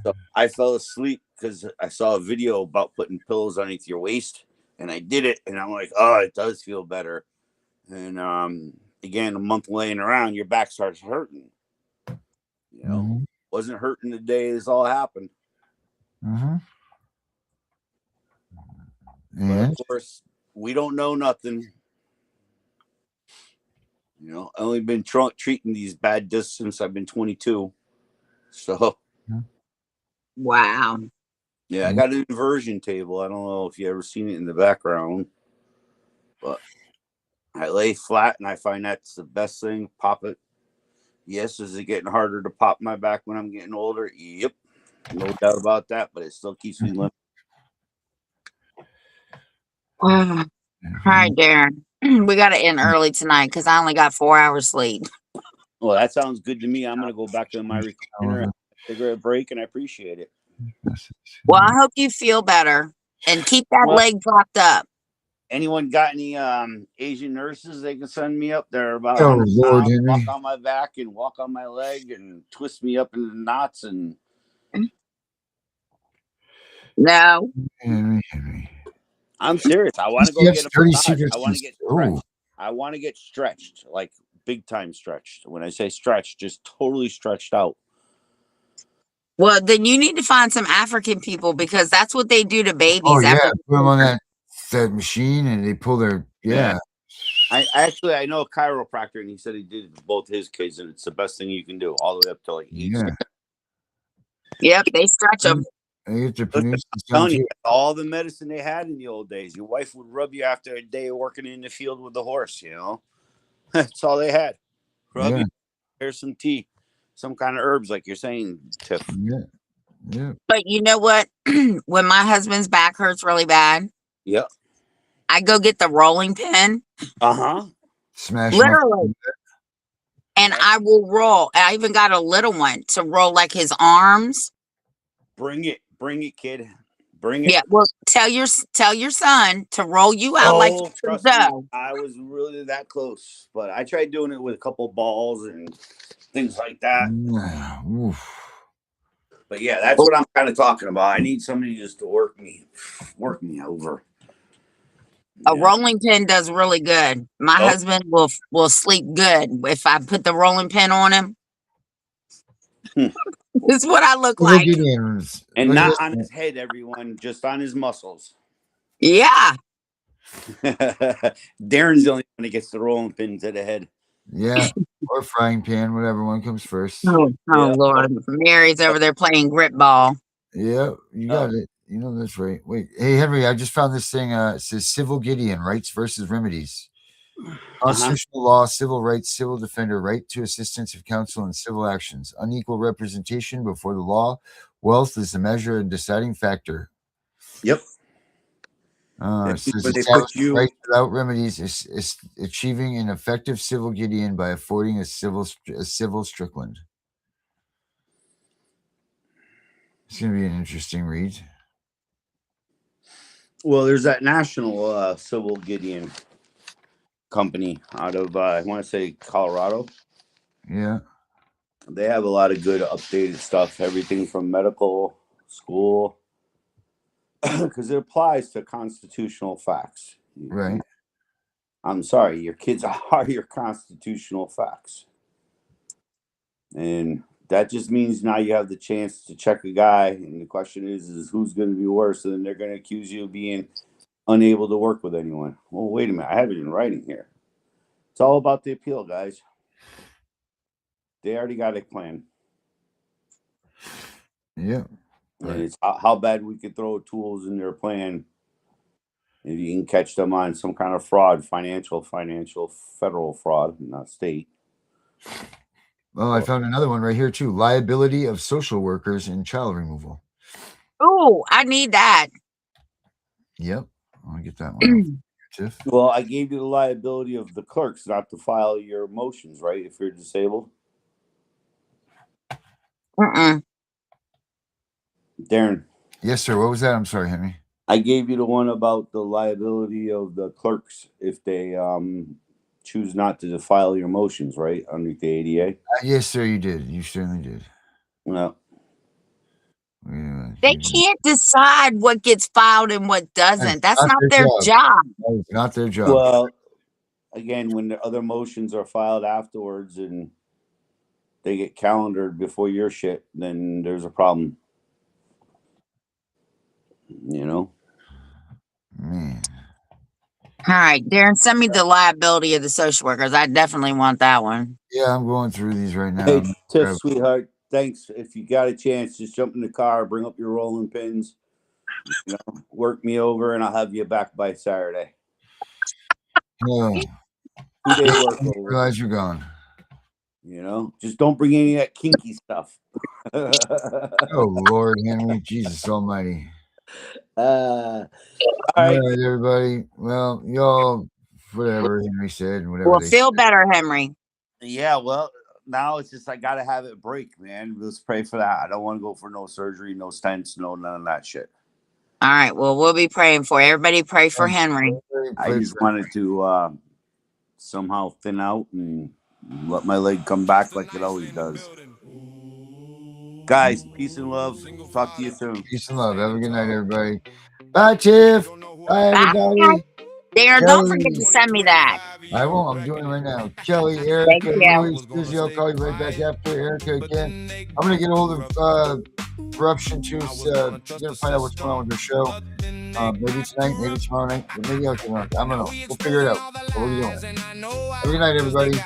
So I fell asleep because I saw a video about putting pillows underneath your waist. And I did it. And I'm like, oh, it does feel better. And again, a month laying around, your back starts hurting. Wasn't hurting the day this all happened. Mm-hmm. But of course, we don't know nothing. I've only been treating these bad discs since I've been 22. So, wow. Yeah, I got an inversion table. I don't know if you ever seen it in the background, but I lay flat and I find that's the best thing. Pop it. Yes, is it getting harder to pop my back when I'm getting older? Yep. No doubt about that, but it still keeps me limp. All right, Darren. We got to end early tonight because I only got 4 hours sleep. Well, that sounds good to me. I'm going to go back to my recliner and take a break, and I appreciate it. Well, I hope you feel better and keep that leg propped up. Anyone got any Asian nurses they can send me up there about Lord, walk on my back and walk on my leg and twist me up into knots and no. Henry. I'm serious. I want to go get a massage. I want to get stretched. I want to get stretched, like big time stretched. When I say stretched, just totally stretched out. Well, then you need to find some African people because that's what they do to Oh babies yeah, after. put them on that machine and they pull their I know a chiropractor, and he said he did it with both his kids, and it's the best thing you can do, all the way up to like 8. Yep, they stretch them. They get to Listen, produce I'm some telling too. you, all the medicine they had in the old days. Your wife would rub you after a day of working in the field with the horse. You know, that's all they had. Rub you. Here's some tea, some kind of herbs, like you're saying, Tiff. Yeah. But you know what? When my husband's back hurts really bad, Yep. I go get the rolling pin. Smash Literally. And I will roll. I even got a little one to roll like his arms. Bring it, kid. Bring it. Yeah, well, tell your son to roll you out like trust me, I was really that close, but I tried doing it with a couple balls and things like that. But yeah, that's what I'm kind of talking about. I need somebody just to work me over. A rolling pin does really good. My husband will sleep good if I put the rolling pin on him. This is what I look like. And not on his head, everyone, just on his muscles. Yeah. Darren's the only one that gets the rolling pin to the head. Yeah, or frying pan, whatever one comes first. Oh Lord. Mary's over there playing grip ball. Yeah, you got it. You know that's right. Wait, hey Henry, I just found this thing. It says Civil Gideon, rights versus remedies. Constitutional law, civil rights, civil defender, right to assistance of counsel in civil actions, unequal representation before the law, wealth is the measure and deciding factor. Yep. It says establishing rights without remedies is achieving an effective civil Gideon by affording a civil Strickland. It's going to be an interesting read. Well, there's that national civil Gideon company out of I want to say Colorado. Yeah, they have a lot of good updated stuff. Everything from medical school, because it applies to constitutional facts. Right. I'm sorry, your kids are your constitutional facts, and that just means now you have the chance to check a guy, and the question is who's going to be worse, and then they're going to accuse you of being unable to work with anyone. Well, wait a minute, I have it in writing here. It's all about the appeal, guys. They already got a plan. Yeah. Right. It's how bad we could throw tools in their plan if you can catch them on some kind of fraud, financial, federal fraud, not state. Well, I found another one right here too. Liability of social workers in child removal. Oh, I need that. Yep. I'll get that one. Tiff. Well, I gave you the liability of the clerks not to file your motions, right? If you're disabled. Darren. Yes, sir. What was that? I'm sorry, Henry. I gave you the one about the liability of the clerks if they choose not to file your motions, right? Under the ADA. Yes, sir. You did. You certainly did. No. They can't decide what gets filed and what doesn't. That's not their job. It's not their job. Well, again, when the other motions are filed afterwards and they get calendared before your shit, then there's a problem. You know? Man. All right, Darren, send me the liability of the social workers. I definitely want that one. Yeah, I'm going through these right now. Hey, Tiff, sweetheart, thanks. If you got a chance, just jump in the car, bring up your rolling pins, work me over, and I'll have you back by Saturday. Oh. 2 day work over. Realize you're gone. You know, just don't bring any of that kinky stuff. Oh, Lord, Henry, Jesus Almighty. All right, everybody. Well, y'all, whatever Henry said, whatever. Well, feel better, Henry. Yeah, well, now it's just I gotta have it break, man. Let's pray for that. I don't want to go for no surgery, no stents, no none of that shit. All right. Well, we'll be praying for everybody. Pray for Henry. I just wanted to somehow thin out and let my leg come back like it always does. Guys, peace and love. Talk to you soon. Peace and love. Have a good night, everybody. Bye, Tiff. Bye, everybody. Darren, don't forget to send me that. I won't. I'm doing it right now. Kelly, Thank Erica, you. Louis, Susie, I'll call you right back after. Erica again. I'm going to get a hold of Corruption too. Going to find out what's going on with their show. Maybe tonight, maybe tomorrow night, or maybe out tomorrow. I don't know. We'll figure it out. But we're doing it. Have a good night, everybody.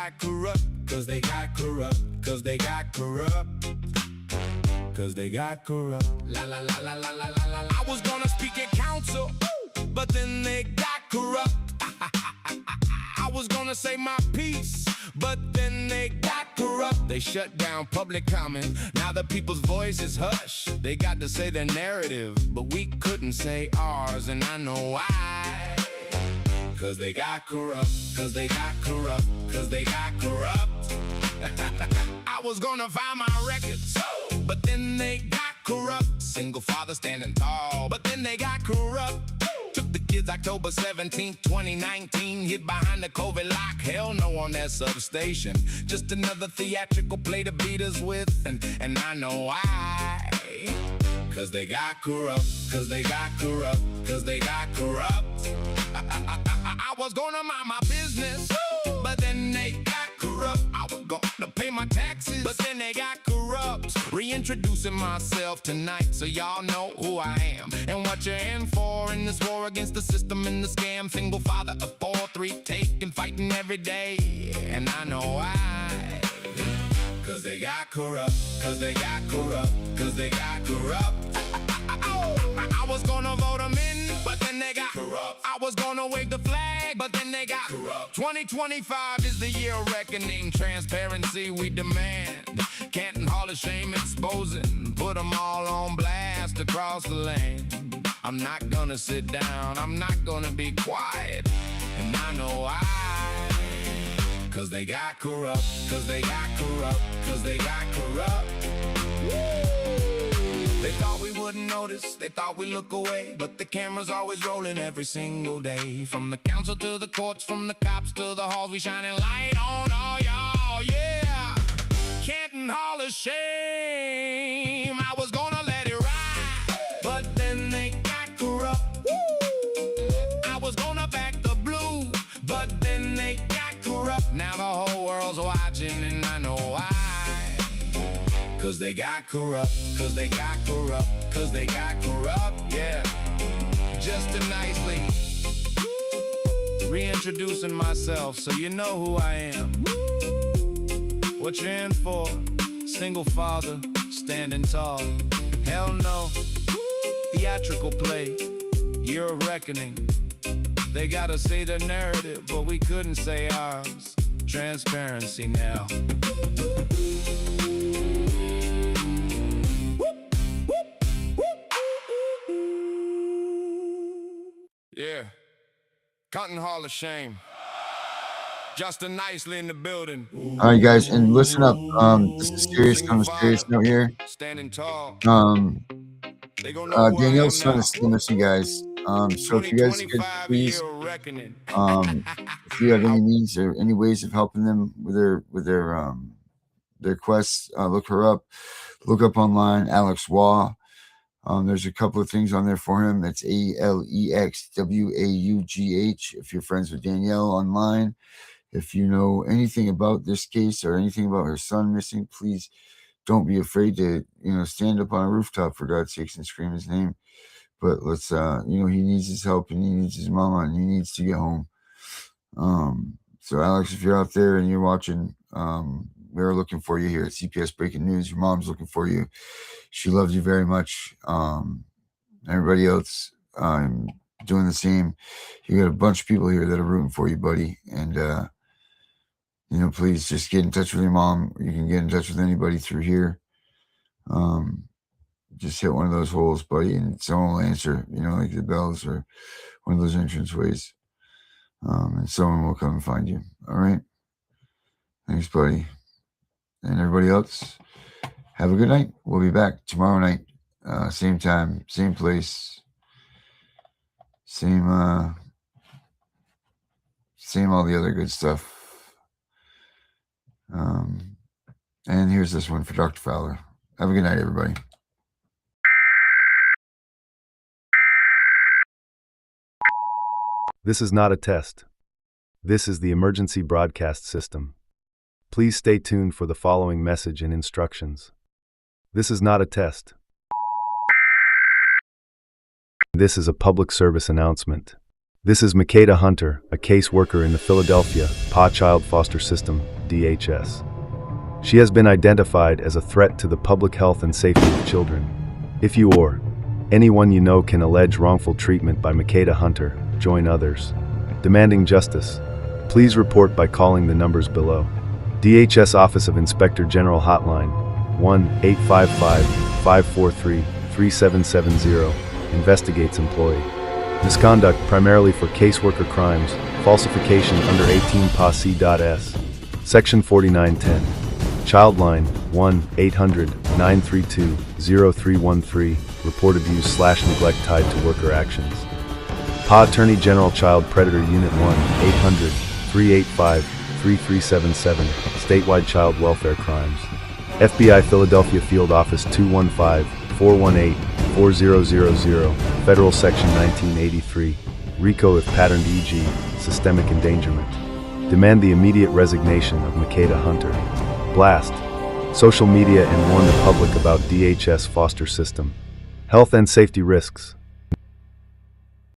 Cause they got corrupt. Cause they got corrupt. Cause they got corrupt. La la la la la la la la. I was gonna speak at council, but then they got corrupt. I was gonna say my piece, but then they got corrupt. They shut down public comment. Now the people's voice is hushed. They got to say their narrative, but we couldn't say ours, and I know why. Cause they got corrupt. Cause they got corrupt. Cause they got corrupt. I was gonna find my records, but then they got corrupt. Single father standing tall, but then they got corrupt. Took the kids October 17th, 2019. Hid behind the COVID lock, hell no on that substation. Just another theatrical play to beat us with, and I know why. Cause they got corrupt. Cause they got corrupt. Cause they got corrupt. I was gonna mind my business, but then they got corrupt. I was gonna pay my taxes, but then they got corrupt. Reintroducing myself tonight so y'all know who I am and what you're in for in this war against the system and the scam. Single father of 4, 3, taking, fighting every day, and I know why. Cause they got corrupt. Cause they got corrupt. Cause they got corrupt. I was gonna vote them in, but then they got corrupt. I was gonna wave the flag, but then they got corrupt. 2025 is the year of reckoning. Transparency we demand. Canton Hall of Shame exposing. Put them all on blast across the land. I'm not gonna sit down. I'm not gonna be quiet. And I know why. Cause they got corrupt. Cause they got corrupt. Cause they got corrupt. They thought we wouldn't notice, they thought we look away, but the camera's always rolling every single day. From the council to the courts, from the cops to the halls, we shining light on all y'all, yeah. Canton Hall of Shame, I was gonna let it ride, but then they got corrupt. I was gonna back the blue, but then they got corrupt. Now the whole world's watching and I know why. Cause they got corrupt. Cause they got corrupt. Cause they got corrupt, yeah. Just to nicely reintroducing myself so you know who I am. What you're in for, single father, standing tall. Hell no, theatrical play, year of reckoning. They gotta say the narrative, but we couldn't say ours. Transparency now. Yeah, Canton Hall of Shame. Justin Nicely in the building. All right, guys, and listen up. This is serious on a serious note here. Standing tall. Danielle's son is still missing, guys. So if you guys could please, if you have any needs or any ways of helping them with their quests, look her up. Look up online, Alex Waugh. There's a couple of things on there for him. That's ALEXWAUGH. If you're friends with Danielle online, if you know anything about this case or anything about her son missing, please don't be afraid to, stand up on a rooftop for God's sakes and scream his name. But let's, he needs his help and he needs his mama and he needs to get home. So Alex, if you're out there and you're watching, we're looking for you here at CPS Breaking News. Your mom's looking for you. She loves you very much. Everybody else doing the same. You got a bunch of people here that are rooting for you, buddy. And, please just get in touch with your mom. You can get in touch with anybody through here. Just hit one of those holes, buddy, and someone will answer, like the bells or one of those entrance ways. And someone will come and find you. All right. Thanks, buddy. And everybody else, have a good night. We'll be back tomorrow night, same time, same place, same all the other good stuff. And here's this one for Dr. Fowler. Have a good night, everybody. This is not a test. This is the emergency broadcast system. Please stay tuned for the following message and instructions. This is not a test. This is a public service announcement. This is Makeda Hunter, a caseworker in the Philadelphia PA Child Foster System, DHS. She has been identified as a threat to the public health and safety of children. If you or anyone you know can allege wrongful treatment by Makeda Hunter, join others demanding justice. Please report by calling the numbers below. DHS Office of Inspector General Hotline 1-855-543-3770 investigates employee misconduct primarily for caseworker crimes, falsification under 18 PA-C.S. Section 4910. Childline 1-800-932-0313. Report abuse/neglect tied to worker actions. PA Attorney General Child Predator Unit 1-800-385-3377. Statewide Child Welfare Crimes. FBI Philadelphia Field Office 215-418-4000. Federal Section 1983. RICO if patterned, e.g., systemic endangerment. Demand the immediate resignation of Makeda Hunter. Blast social media and warn the public about DHS foster system health and safety risks.